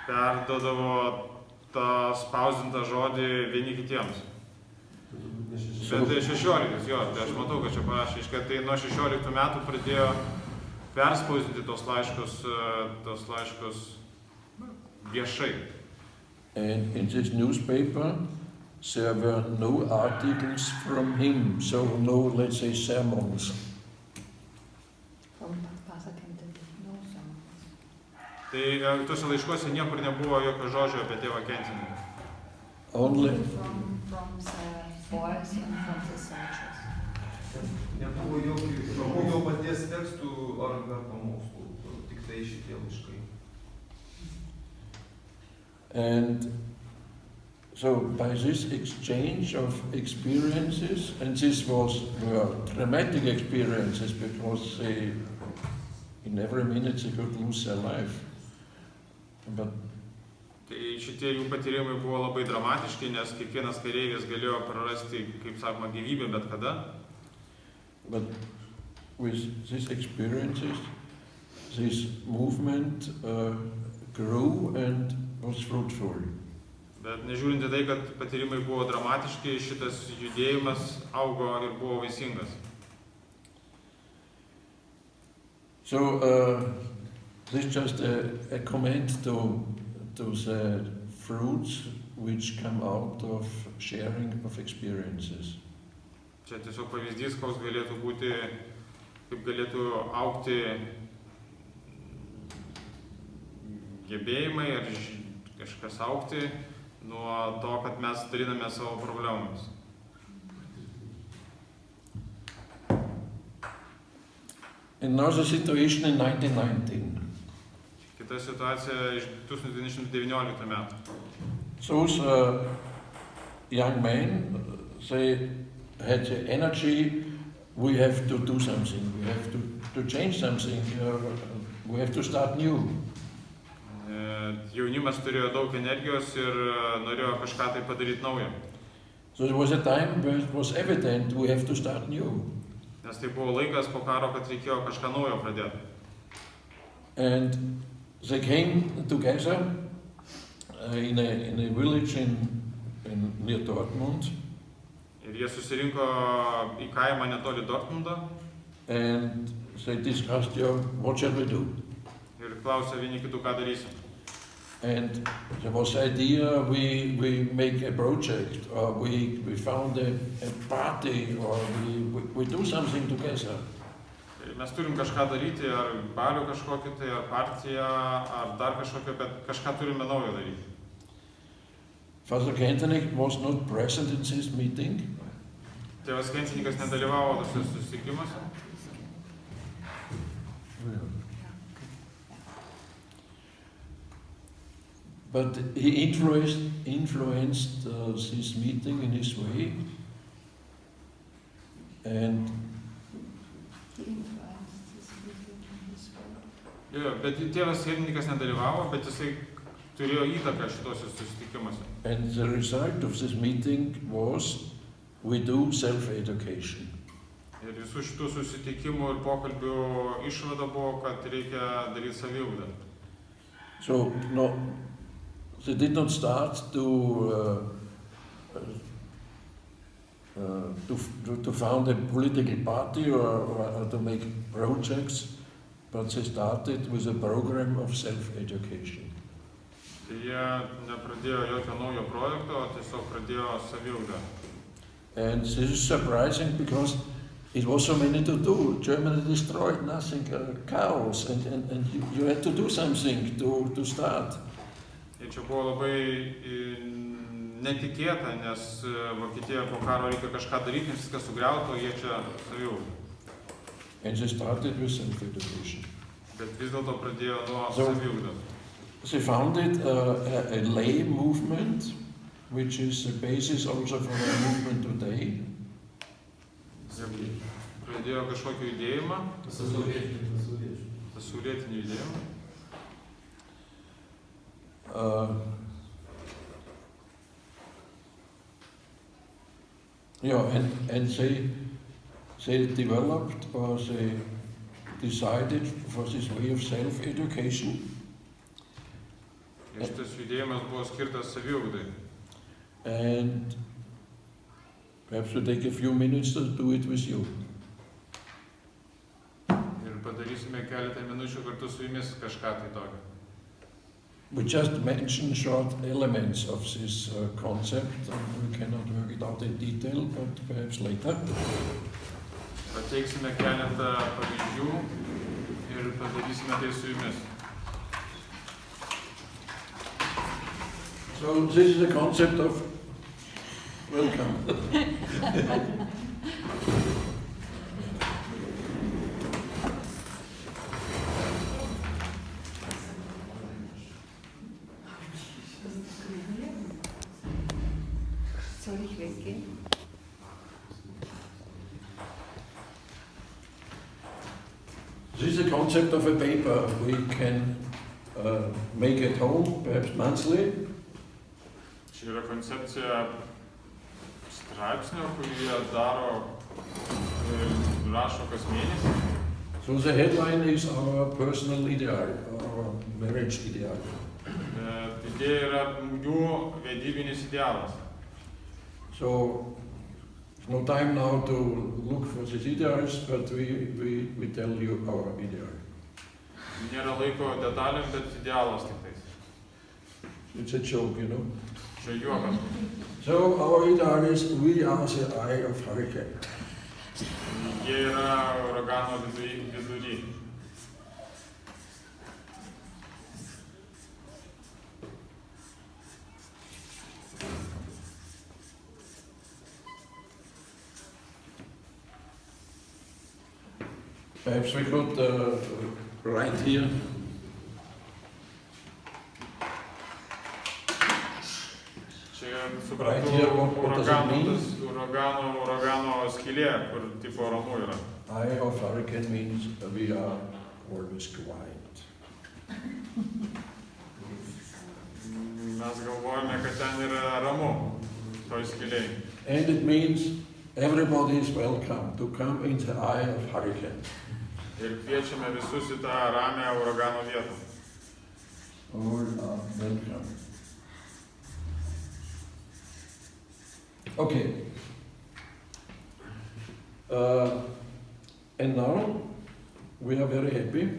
perdodavo tą spausdintą žodį vieni kitiems. Bet 16, jo, tai aš matau, kad čia parašė, kad tai nuo 16 metų pradėjo perspausdinti tos laiškus viešai. And in this newspaper there were no articles from him, so no, let's say, sermons. Tai tuose laiškuose niekur nebuvo jokio žodžio apie tėvą Kenteniką. Only from the boys and from the soldiers. Nebuvo jokių paties tekstų ar pamokslų, tik tai šitie laiškai. And so by this exchange of experiences, and this were dramatic experiences because in every minute they could lose their life. But Tai šitie jų patyrimai buvo labai dramatiški, nes kiekvienas kareivis galėjo prarasti, kaip sakoma, gyvybę bet kada. But with these experiences, this movement grew and was fruitful. Bet nežiūrint į tai, kad patyrimai buvo dramatiški, šitas judėjimas augo ir buvo vaisingas. So this is just a comment to the fruits which come out of sharing of experiences. Čia tiesiog pavyzdys, koks galėtų būti, kaip galėtų augti gebėjimai ar kažkas augti nuo to, kad mes daliname savo problemomis. Another situation in 1919. Kita situacija iš 1919 metų. Those young men, they had the energy, we have to do something, we have to change something, we have to start new. Jaunimas turėjo daug energijos ir norėjo kažką tai padaryti naujo. So there was a time where it was evident we have to start new. Nes tai buvo laikas po karo, kad reikėjo kažką naujo pradėti. And they came together in a village near Dortmund. Ir jie susirinko į kaimą netoli Dortmundo. And they discussed, what shall we do? Ir klausė vieni kitų, ką darysim. And there was the idea we make a project, or we found a party, or we do something together. Mes turim kažką daryti, ar balių kažkokį tai, ar partiją, ar dar kažkokį, bet kažką turime naujo daryti. Father Kentenicho was not present in this meeting. Tėvas Kentenikas nedalyvavo tose susitikimuose. But he influenced this meeting in his way, and Bet tėvas Kentenikas nedalyvavo, bet jisai turėjo įtaką šitose susitikimuose. And the result of this meeting was we do self-education. Ir visų šitų susitikimų ir pokalbių išvada buvo, kad reikia daryti saviugdą. So no, they did not start to to found a political party or to make projects, but they started with a program of self-education. Tai jie nepradėjo jokio naujo projekto, o tiesiog pradėjo saviugdą. And this is surprising because it was so many to do. Germany destroyed nothing, chaos, and you had to do something to start. Ir čia buvo labai netikėta, nes Vokietija po karo reikia kažką daryti, nes viskas sugriauta, o jie čia saviugdą. And they started with self-education. Bet vis dėlto pradėjo nuo saviugdos. They founded a lay movement, which is the basis also for our movement today. Pradėjo kažkokį judėjimą, pasaulietinį judėjimą. And they developed or they decided for this way of self-education. Ir šitas judėjimas buvo skirtas saviugdai. And perhaps we'll take a few minutes to do it with you. Ir padarysime keletą minučių kartu su jumis kažką tai tokio. We just mention short elements of this concept, and we cannot work it out in detail, but perhaps later. Pateiksime keletą pavyzdžių ir padarysime tai su jumis. So this is a concept of welcome. Soll ich weggehen? This is a concept of a paper we can make at home, perhaps monthly. Čia yra koncepcija straipsnio, kurį jie daro ir rašo kas mėnesį. So the headline is our personal ideal, our marriage ideal. Idėja yra jų vedybinis idealas. So there's no time now to look for these ideals, but we tell you our ideal. Nėra laiko detalėm, bet idealas tik tais. It's a joke, you know. Čia juokas. So our ideal is we are the eye of hurricane. Jie yra uragano vidury. Perhaps we could write here. Čia supratau uragano skylė, kur tipo ramu yra. Eye of hurricane means we are always quiet. Mes galvojame, kad ten yra ramu, toj skylėj. And it means everybody is welcome to come in the eye of hurricane. Ir kviečiame visus į tą ramią uragano vietą. All are welcome. Okay. And now we are very happy,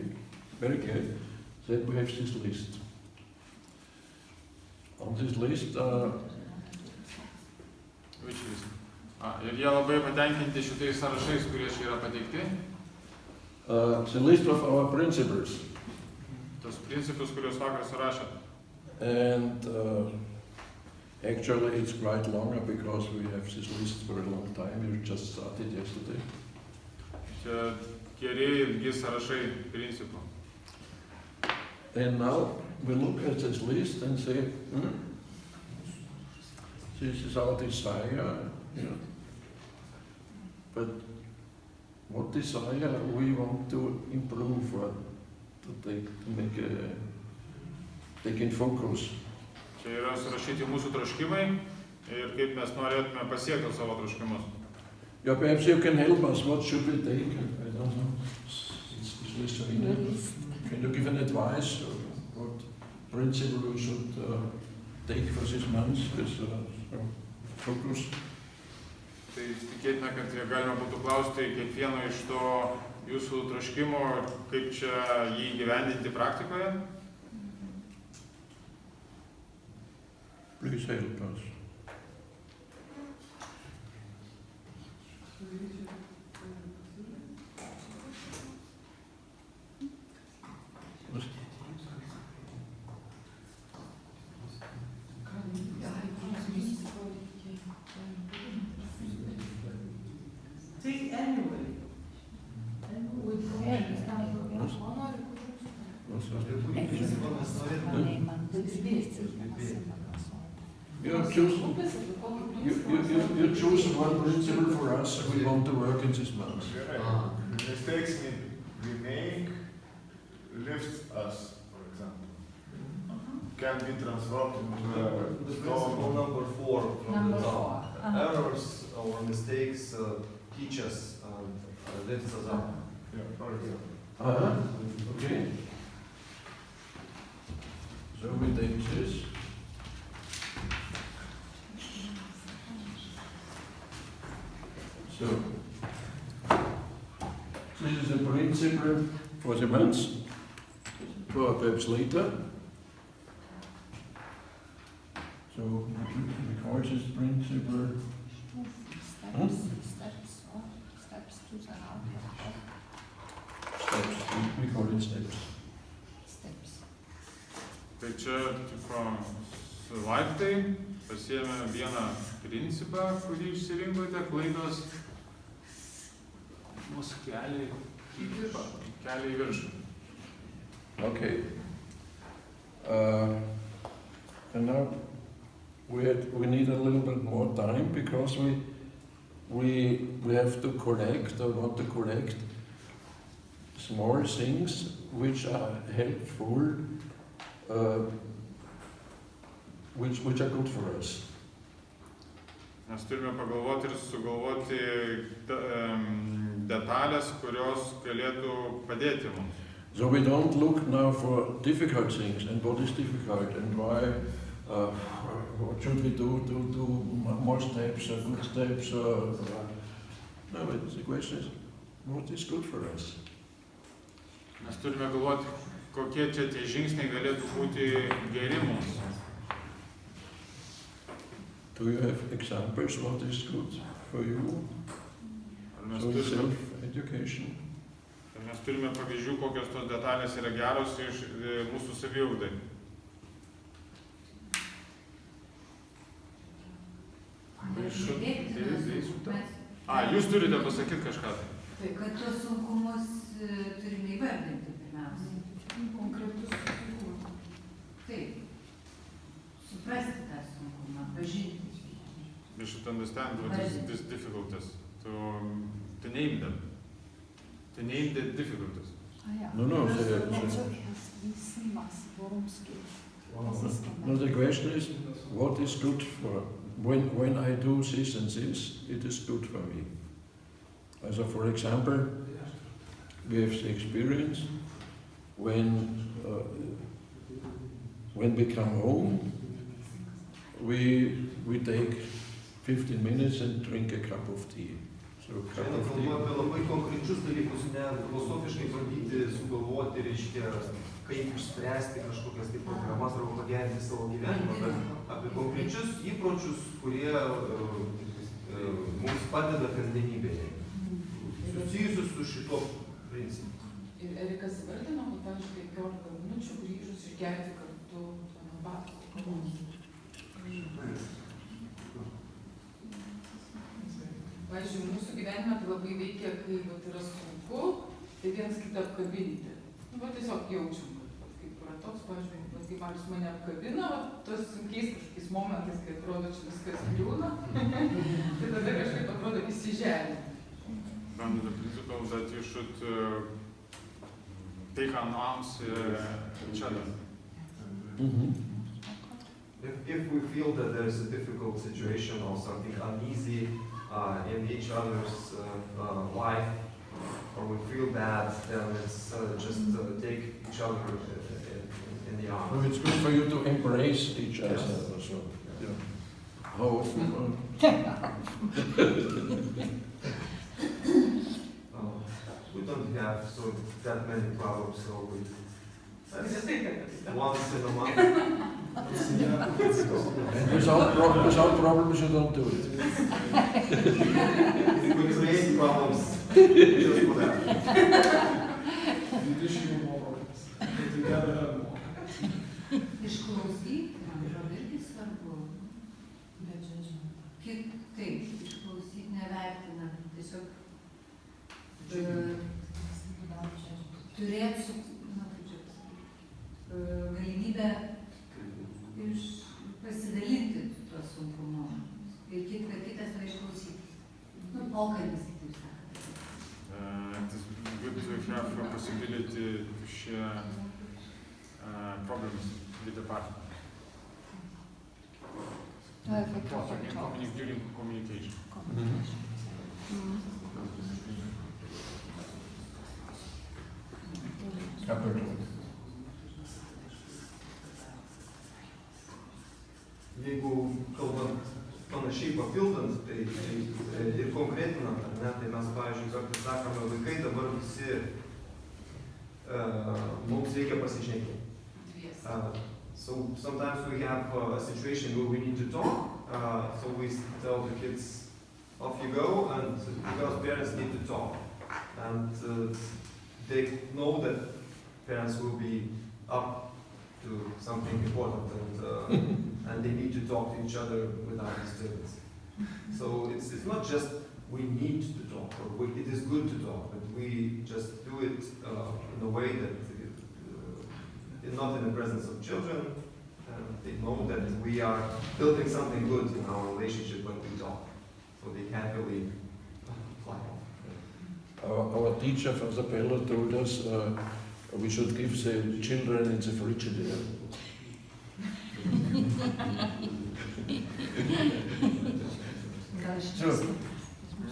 very glad that we have this list. On this list, Which list? Ir jie labai patenkinti šitais sąrašais, kurie čia yra pateikti. the list of our principles. Tos principus, kuriuos vakar surašė. And actually it's quite longer because we have this list for a long time. We just started yesterday. Čia geri ilgi sąrašai principų. And now we look at this list and say, this is our desire, but what desire we want to improve or to take in focus. Čia yra surašyti mūsų troškimai ir kaip mes norėtume pasiekti savo troškimus. Yeah, perhaps you can help us. What should we take? I don't know. It's Lithuanian. Can you give an advice or what principle we should take for this month with focus? Tai tikėtina, kad galima būtų klausti kiekvieno iš to jūsų troškimo, kaip čia jį įgyvendinti praktikoje. Please help us. You choose one principle for us, we want to work in this month. The mistakes we make lifts us, for example. Can be transformed into The principle number 4 from Number the top. 4. Errors or mistakes teach us and lifts us up. for example. Okay. So we take this. So, this is a principle for the months, for perhaps later. So, we call this principle Steps to the heart. steps. We call it steps. Steps. Tai čia tipo laiptai, pasiėmė vieną principą, kurį išsirinkote, klaidos mus kelia į viršų. Okay. And now we need a little bit more time because we have to correct or want to correct small things which are helpful, which are good for us. Mes turime pagalvoti ir sugalvoti detalės, kurios galėtų padėti mums. So we don't look now for difficult things and what is difficult and why, what should we do more steps or good steps or no, but the question is, what is good for us? Mes turime galvoti, kokie čia tie žingsniai galėtų būti geri mums. Do you have examples what is good for you? Ar mes So turime, self-education. ar mes turime pavyzdžių, kokios tos detalės yra geros iš mūsų saviugdai. Jūs turite pasakyti kažką. Tai kad tos sunkumus turime įvardinti pirmiausia. Konkretus sunkumus. Taip. Suprasti tą sunkumą, pažinti. You should understand what is this difficulties. To name them. To name the difficulties. No, the question is, what is good for, when I do this and this, it is good for me. So for example, we have the experience when we come home, we take 15 minutes and drink a cup of tea. So a cup Šiandien of kalbu tea. apie labai konkrečius dalykus, ne filosofiškai bandyti sugalvoti, reiškia, kaip išspręsti kažkokias tai programas ar pagerinti savo gyvenimą, bet apie konkrečius įpročius, kurie mums padeda kasdienybėje, susijusius su šito principu. Ir Erikas įvardino, kad pavyzdžiui 15 minučių grįžus išgerti kartu arbatos kavos. Pavyzdžiui, mūsų gyvenime tai labai veikia, kai yra sunku, tai vienas kitą apkabinti. Tiesiog jaučiam, kad kaip yra toks, pavyzdžiui, kai Marius mane apkabina, tos sunkiais kažkokiais momentais, kai atrodo, čia viskas griūna, tai tada kažkaip atrodo įsižemė. Under the principle that you should take on arms each other. If we feel that there is a difficult situation or something uneasy in each other's life, or we feel bad, then it's just take each other in the So arms. it's good for you to embrace each other. Yes. Also. Yeah. How often? that many problems, so we, That's once in a month. And without problems you don't do it. If we create problems, just for that. Išklausyti, man atrodo, irgi svarbu. Bet čia žinoma. Taip, išklausyti nevertinant. Tiesiog turėti galimybę pasidalinti tuo sunkumu. Ir kad kitas to išklausyti. Pokalbis, kitaip sakant. It is good to have a possibility to share problems with the partner. During communication. Jeigu kalbant panašiai papildant, tai ir konkretinant, ar ne, tai mes, pavyzdžiui, kartais sakome, vaikai dabar visi mums reikia pasišnekėti. So sometimes we have a situation where we need to talk, so we tell the kids, off you go, and because parents need to talk. And they know that parents will be up to something important, and they need to talk to each other without disturbance. So it's not just we need to talk, or it is good to talk, but we just do it in a way that not in the presence of children. They know that we are building something good in our relationship when we talk, so they can't really fly off. Our teacher from the Pella told us we should give the children in the frigidaire.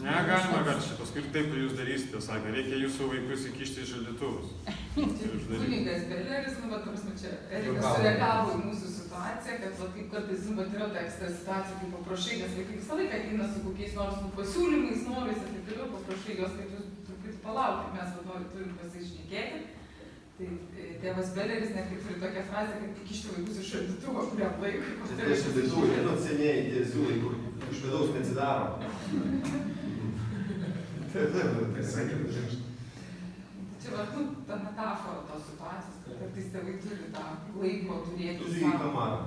Negalima, kad čia paskui taip jūs darysite, sakė, reikia jūsų vaikus įkišti į šaldytuvus. Kunigas Beleris, čia Erikas sureagavo į mūsų situaciją, kad kaip kartais yra ta ekstra situacija, kai paprašai, nes vaikai visą laiką ateina su kokiais nors pasiūlymais, norais ir taip toliau, paprašai jos, kad jūs truputį palaukite, mes turim pasišnekėti. Tai tėvas Beleris net turi tokią frazę, kad įkišti vaikus į šaldytuvą, kuriam laikui. Tai šaldytuvai, žinot, seniai tie ziūlai, kur iš vidaus neatsidaro. Čia va, ta metafora tos situacijos, kad kartais tėvai turi tą laiko turėti Turi į kamarą.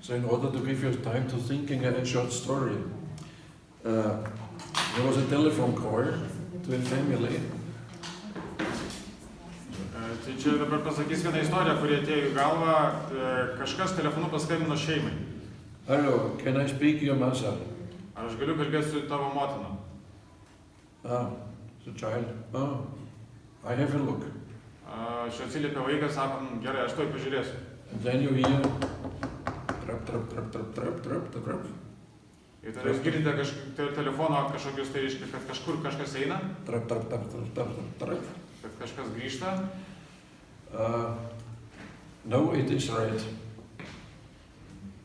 So in order to give you time to thinking a short story, there was a telephone call to a family. Tai čia dabar pasakys vieną istoriją, kuri atėjo į galvą, kažkas telefonu paskambino šeimai. Hello, can I speak to your mother? Ar aš galiu kalbėti su tavo motina? The child. I have a look. Aš atsiliepia vaikas, sakom, gerai, aš tuoj pažiūrėsiu. And then you hear trap, trap, trap, trap, trap, trap, trap. Ir tada jūs girdite telefono kažkokius, tai reiškia, kad kažkur kažkas eina. Trap, trap, trap, trap, trap, trap. Kad kažkas grįžta. No, it is red.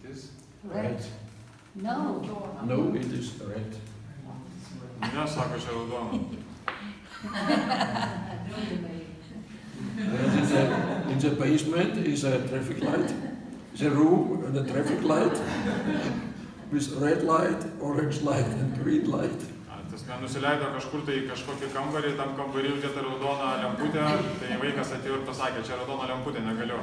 It is? Red. No. No, it is red. Ne, sako, čia raudona. And in the basement is a traffic light. The room and a traffic light with red light, orange light and green light. Tas nusileido kažkur tai kažkokį kambarį, tam kambarį uždėta raudona lemputė, tai vaikas atėjo ir pasakė, čia raudona lemputė, negaliu.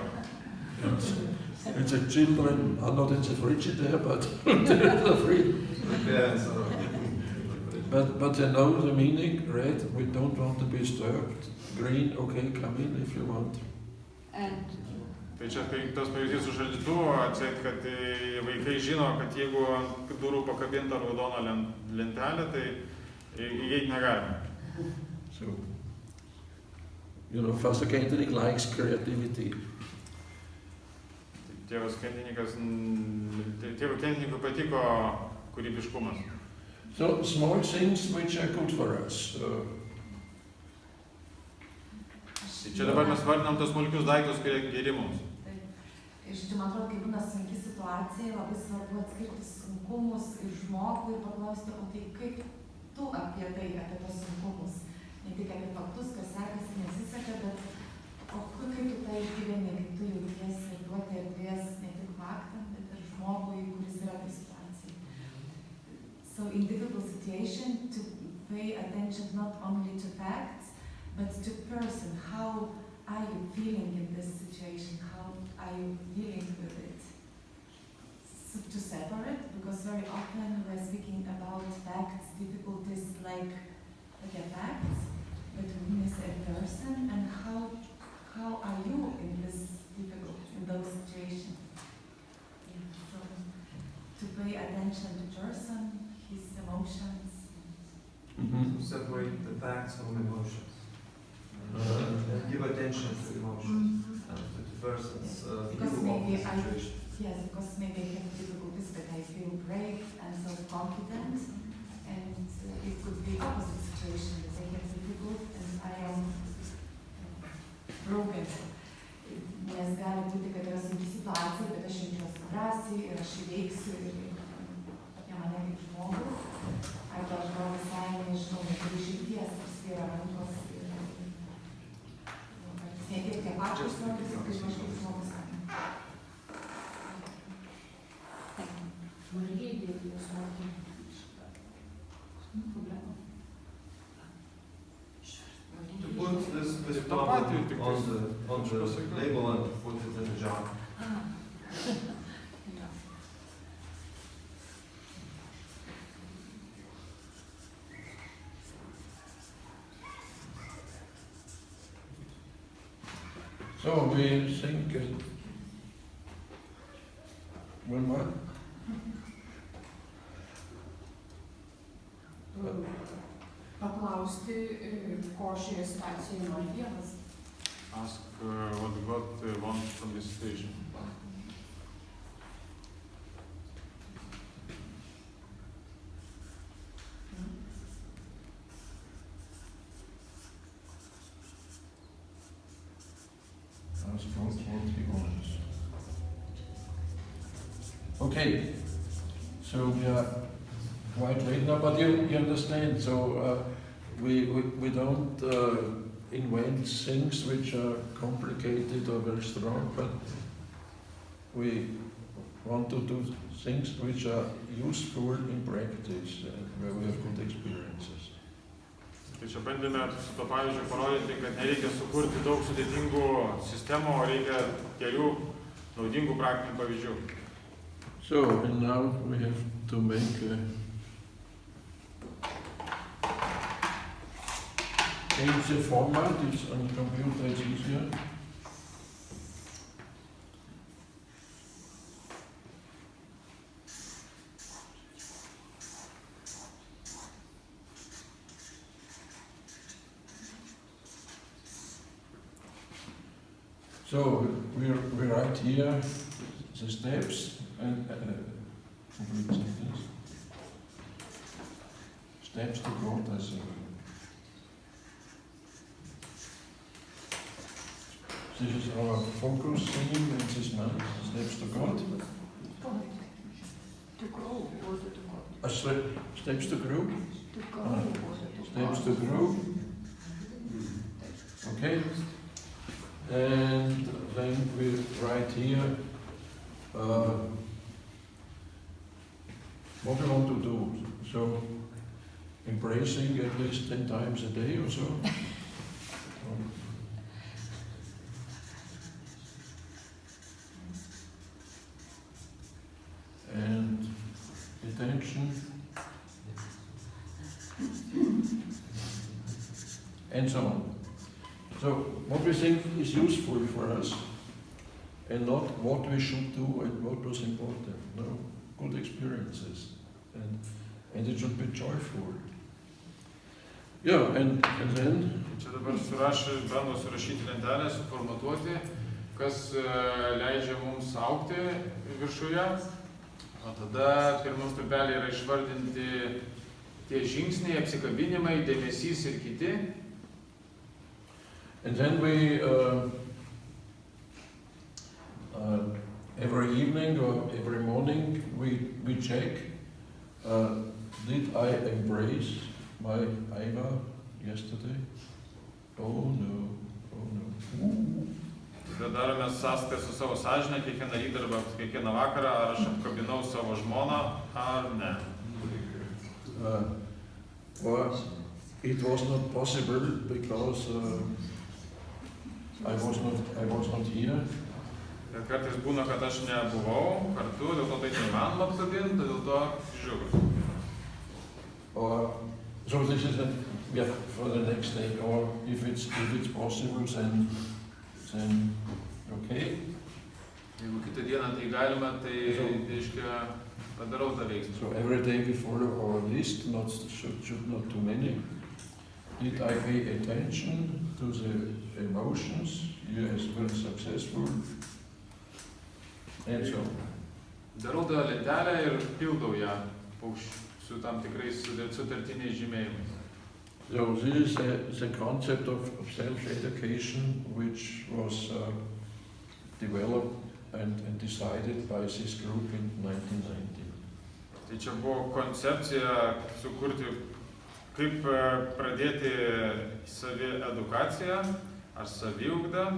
And the children are not in the frigidaire, but they're free. But they know the meaning. Red, we don't want to be disturbed. Green, okay, come in if you want. And Tai čia tas pavyzdys su šaldytuvu, atseit, kad vaikai žino, kad jeigu ant durų pakabinta raudona lentelė, tai įeiti negalima. So, Father Kentenicho likes creativity. Tėvas Kentenicho patiko kūrybiškumas. So, small things which are good for us. Čia dabar mes vardinam tos smulkius daiktus, kurie geri mums. Žodžiu, man atrodo, kai būna sunki situacija, labai svarbu atskirti sunkumus ir žmogų ir paklausti, o tai tu apie tai, apie tos sunkumus. Ne tik apie faktus, kas sekasi, nesiseka, bet kaip tu tą išgyveni, kaip tu jautiesi ir duoti erdvės ne tik faktam, bet ir žmogui, kuris yra tai situacijai. So in difficult situation, to pay attention not only to facts, but to person. How are you feeling in this situation? How are you dealing with it? So to separate, because very often we're speaking about facts, difficulties like facts, but we miss a person. And how are you in this difficult, in those situations? Yeah, so to pay attention to person, his emotions. To separate the facts from emotions. And give attention to emotions and to the person's Because view of the maybe situation. Yes, because maybe I have difficulties, but I feel brave and self-confident, and it could be opposite situation that I have difficult and I am broken. Nes gali būti, kad yra sunki situacija, bet aš jaučiuosi drąsiai ir aš įveiksiu ir apie mane kaip žmogų. Arba aš gal visai nežinau, neturiu išeities, svyra rankos ir ne tiek tie pačios žmonės, kaip aš kaip žmogus. To put this problem on the label and put it in the jar. So we think, one more? Paklausti, ko šioje situacijoje nori Dievas. Ask what God wants from this situation. Ask God what He wants. Okay, so we are quite late now, but you understand, so we don't invent things which are complicated or very strong, but we want to do things which are useful in practice, where we have good experiences. Tai čia bandėme su to pavyzdžiu parodyti, kad nereikia sukurti daug sudėtingų sistemų, o reikia kelių naudingų praktinių pavyzdžių. So, and now we have to make change the format. It's on the computer, it's easier. So we write here the steps and complete sentence. Steps to God, I think. This is our focus theme in this month, steps to God. To grow or to God? Steps to grow? To go Steps to grow. Okay. And then we write here what we want to do. So, embracing at least 10 times a day or so. And attention. And so on. So, what we think is useful for us, and not what we should do and what was important. No, good experiences, and it should be joyful. Yeah, and then. Čia dabar bando surašyti lentelę, suformatuoti, kas leidžia mums augti viršuje, o tada pirmam stulpelį yra išvardinti tie žingsniai, apsikabinimai, dėmesys ir kiti. And then we, every evening or every morning, we check, did I embrace my Iva yesterday. Oh no. Tada darome sąskaitą su savo sąžine kiekvieną rytą arba kiekvieną vakarą, ar aš apkabinau savo žmoną, ar ne. Or it was not possible because I was not here. Ir kartais būna, kad aš nebuvau kartu, dėl to tai neįmanoma apkabinti, dėl to žiūriu. Or so this is for the next day. Or if it's possible, then okay. Jeigu kitą dieną tai galima, tai reiškia padarau tą veiksmą. So every day we follow our list, should not too many. Did I pay attention to the emotions? Yes, very successful. And so. Darau tą lentelę ir pildau ją su tam tikrais sutartiniais žymėjimais. So this is the concept of self-education which was developed and decided by this group in 1990. Tai čia buvo koncepcija sukurti, kaip pradėti saviedukaciją ar saviugdą,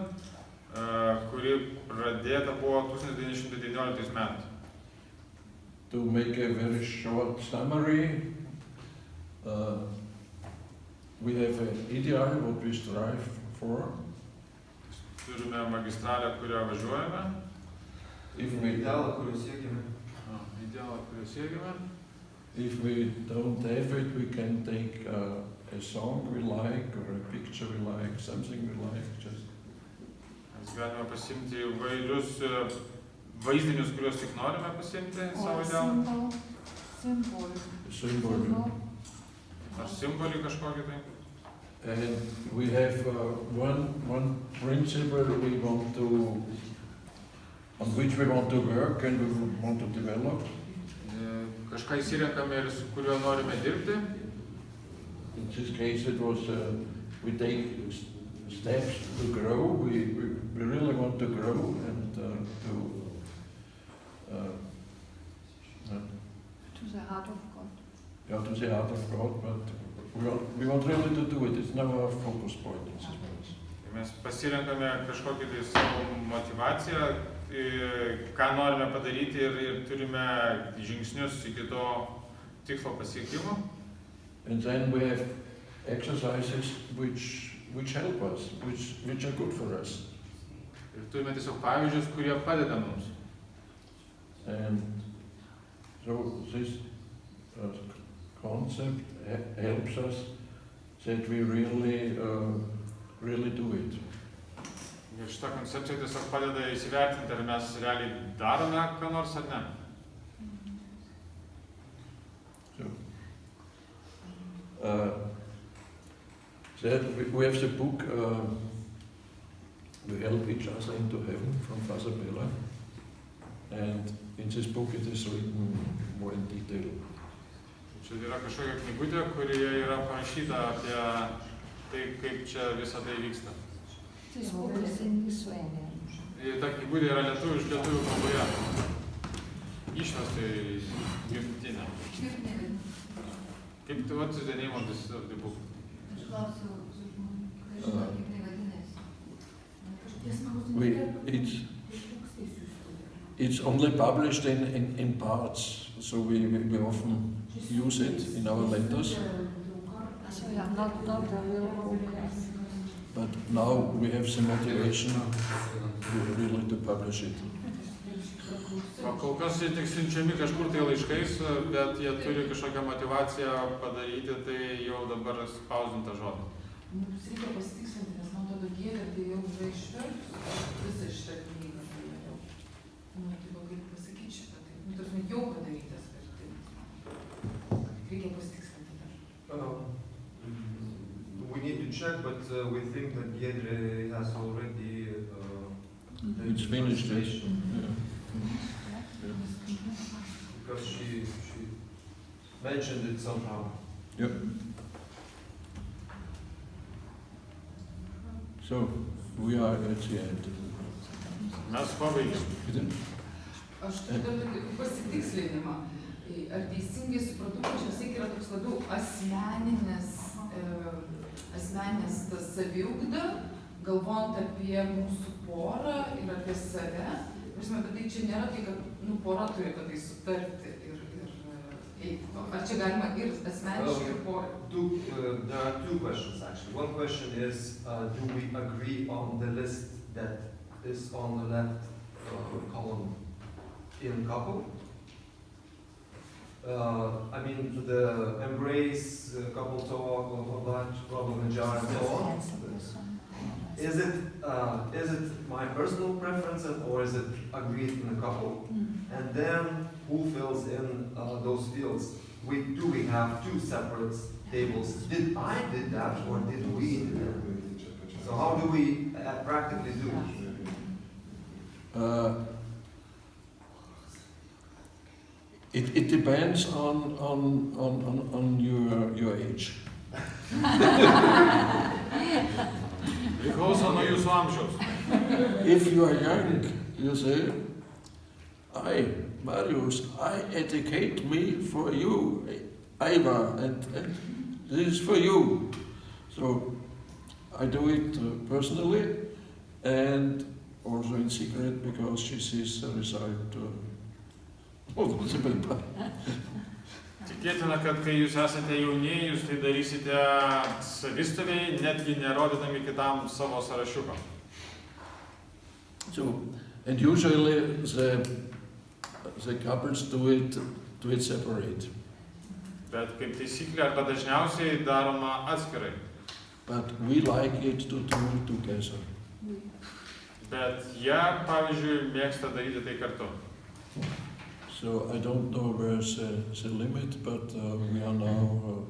kuri pradėta buvo 1919 metais. To make a very short summary, we have an ideal what we strive for. Turime magistralę, kurią važiuojame. Idealą, kurio siekiame. Idealą, kurio siekiame. If we don't have it, we can take a song we like or a picture we like, something we like. Just. Mes galime pasimti įvairius vaizdinius, kuriuos tik norime pasimti savo idealą. Symbol. Ar simbolį kažkokį tai. And we have one principle on which we want to work and we want to develop. Kažką įsirenkame ir su kuriuo norime dirbti. In this case it was, we take steps to grow, we really want to grow and to the heart of God. Yeah, to the heart of God, but we want really to do it. It's never our focus point in this place. Mes pasirenkame kažkokį tai savo motivaciją, ką norime padaryti ir turime žingsnius iki to tikslo pasiekimo. And then we have exercises which help us, which are good for us. Ir turime tiesiog pavyzdžius, kurie padeda mums. And so this concept helps us that we really do it. Ir šita koncepcija tiesiog padeda įsivertinti, ar mes realiai darome ką nors ar ne. So, we have the book We Help Each Other into Heaven from Father Bella, and in this book it is written more in detail. Čia yra kažkokia knygutė, kurioje yra parašyta apie tai, kaip čia visą tai vyksta. This book is in Lithuanian. Ta knygutė yra lietuvių kalboje. Išversta į gimtinę. Kaip tu what's the name of the book? Aš klausiau su žmonių, kaip tai vadinasi. It's only published in parts, so we often use it in our letters. So yeah, not a real book. But now we have the motivation to really to publish it. Kol kas jie tik siunčiami kažkur tai laiškais, bet jie turi kažkokią motivaciją padaryti, tai jau dabar spausdinta žodį. Mums reikia pasitikslinti, nes man atrodo Dieve, tai jau yra išvertus visą šitą knygą. Tai galiu pasakyti šitą, tai tarsi jau padarytas vertimas. Reikia pasitikslinti dar. We need to check, but we think that Giedre has already It's finished, yes. Because she mentioned it somehow. Yep. So we are at the end. Mes pabaigėm. Aš turiu tokį pasitikslinimą. Ar teisingai supratau, kad čia vis tiek yra toks labiau asmeninės tas saviugda, galvojant apie mūsų porą ir apie save. Bet tai čia nėra tai, kad pora turi apie tai sutarti ir eiti. Ar čia galima ir asmeniškai ir porą? There are two questions actually. One question is, do we agree on the list that is on the left column in couple? I mean, the embrace, couple talk, problem jar, and so on. Is it my personal preference or is it agreed in a couple? And then who fills in those fields? Do we have two separate tables? Did I did that or did we do that? So how do we practically do it? It depends on your age. Priklauso nuo jūsų amžiaus. If you are young, you say, Marius, I educate me for you, Iva, and this is for you. So I do it personally and also in secret because she sees the result of the paper. Tikėtina, kad kai jūs esate jauni, jūs tai darysite savistoviai, netgi nerodydami kitam savo sąrašiuką. So, and usually the couples do it separate. Bet kaip taisyklė arba dažniausiai daroma atskirai. But we like it to do together. Bet jie, pavyzdžiui, mėgsta daryti tai kartu. So I don't know where's the limit, but we are now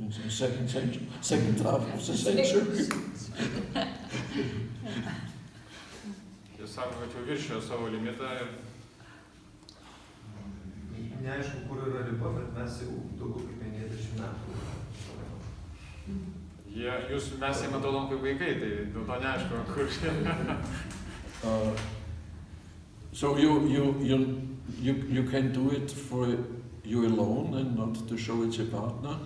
in the second half of the century. Jis sako, kad jau viršijo savo limitą ir... Neaišku, kur yra riba, bet mes jau daugiau kaip 50 metų. Mes jį matodom kaip vaikai, tai dėl to neaišku, kur... So you can do it for you alone and not to show it to a partner.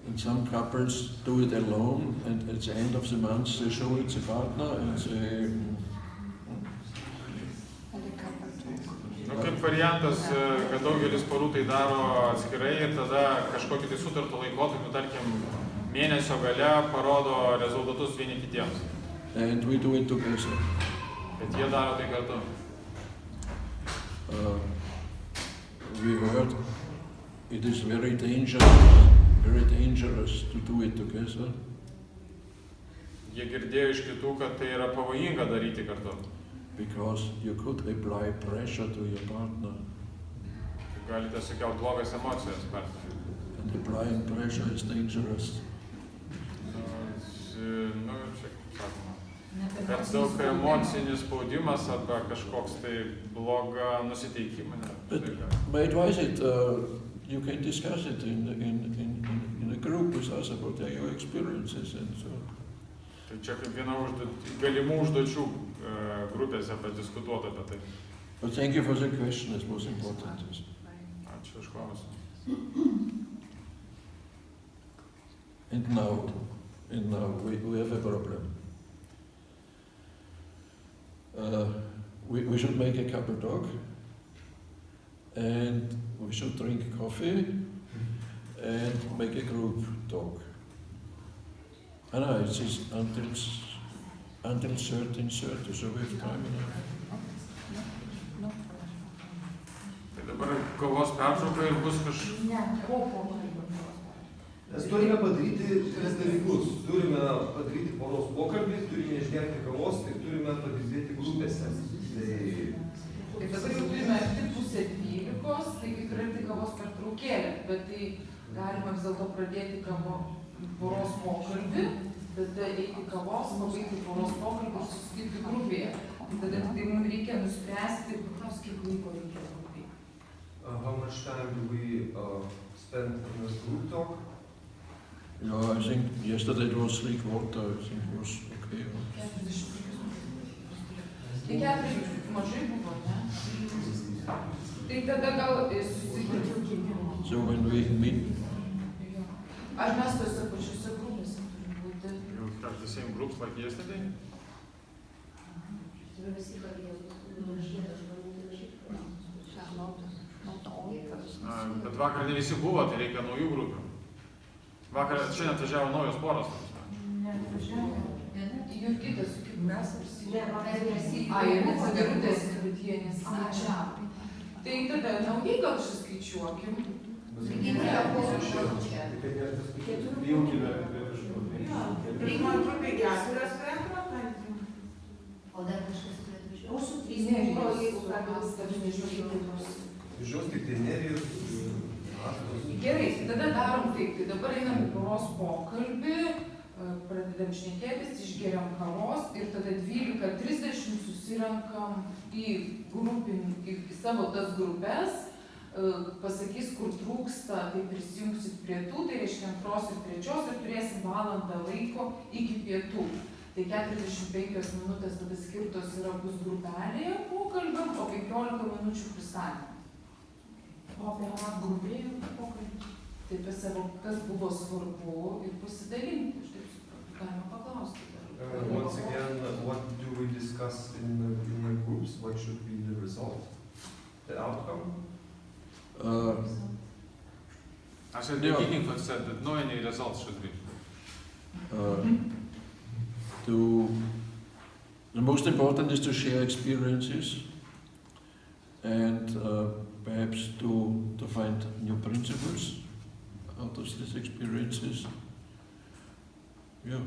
And some couples do it alone, and at the end of the month they show it to a partner and say... Kaip variantas, kad daugelis porų tai daro atskirai ir tada kažkokį tai sutartų laikotarpį, tarkim, mėnesio gale parodo rezultatus vieni kitiems. And we do it together. Bet jie daro tai kartu. We heard it is very dangerous to do it together. Jie girdėjo iš kitų, kad tai yra pavojinga daryti kartu. Because you could apply pressure to your partner. Galite sukelt blogas emocijas partneriui. And applying pressure is dangerous. Per daug emocinis spaudimas arba kažkoks tai bloga nusiteikimą. But my advice is you can discuss it in a group with us about your experiences and so. Tai čia kaip viena galimų užduočių grupėse padiskutuoti apie tai. But thank you for the question, it was important. Ačiū už klausimą. And now we have a problem. We should make a couple talk, and we should drink coffee, and make a group talk. And it is until 13:30, so we have time enough. Tai dabar kavos pertrauka ir bus Mes turime padaryti tris dalykus. Turime padaryti poros pokalbį, turime išgerti kavos ir turime padirbėti grupėse. Tai dabar jau turime arti 11:30, tai kaip ir arti kavos pertraukėlė, bet tai galima vis dėlto pradėti poros pokalbį, tada eiti kavos, pabaigti poros pokalbį ir susitikti grupėje. Tada tai mums reikia nuspręsti, kiek laiko reikia grupėje. How much time do we spend in this group talk? No, I think yesterday it was 3/4, I think it was okay. Tai 4 mažai buvo, ne? Tai Tai tada gal susitikti. So when we meet, Ar mes tose pačiose grupėse turim būti? You have the same groups like yesterday? Bet vakar ne visi buvo, tai reikia naujų grupių. Vakar šiandien atvažiavo naujos poros. Jurgita su kaip mes visi. Ai, mes gerutės, bet jie nesiskaičiavo. Tai tada naujai gal suskaičiuokim. O dar kažkas turėtų žinoti. O su Žiūrės tik tai nerijos. Gerai, tai tada darom taip. Tai dabar einam į poros pokalbį, pradedam šnekėtis, išgeriam kavos ir tada 12:30 susirenkam į savo tas grupės, pasakys, kur trūksta, tai prisijungsit prie tų, tai reiškia 2 ir 3 ir turėsim valandą laiko iki pietų. Tai 45 minutės tada skirtos yra bus grupelėje pokalbiam, o 15 minučių pristatymą. O apie grupėje pokalbį. Tai apie savo, kas buvo svarbu ir pasidalinti. Aš taip suprantu, galima paklausti. Once again, what do we discuss in the groups? What should be the result? The outcome? I said the beginning was said that no any results should be. The most important is to share experiences and perhaps to find new principles out of these experiences. Yeah.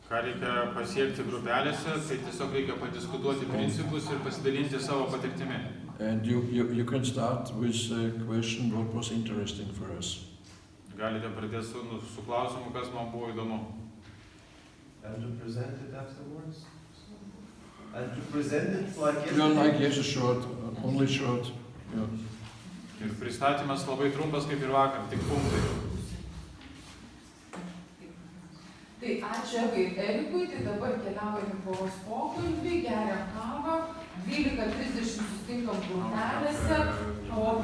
Ką reikia pasiekti grupelėse, tai tiesiog reikia padiskutuoti principus ir pasidalinti savo patirtimi. And you can start with a question what was interesting for us. Galite pradėti su klausimu, kas man buvo įdomu. And to present it afterwards? And to present it like yesterday? Yeah, like yes, short, only short. Yeah. Ir pristatymas labai trumpas kaip ir vakar, tik punktai. Tai ačiū Evai ir Erikui, tai dabar keliaujam į poros pokalbį, geriam kavą, 12:30 susitinkam grupelėse, po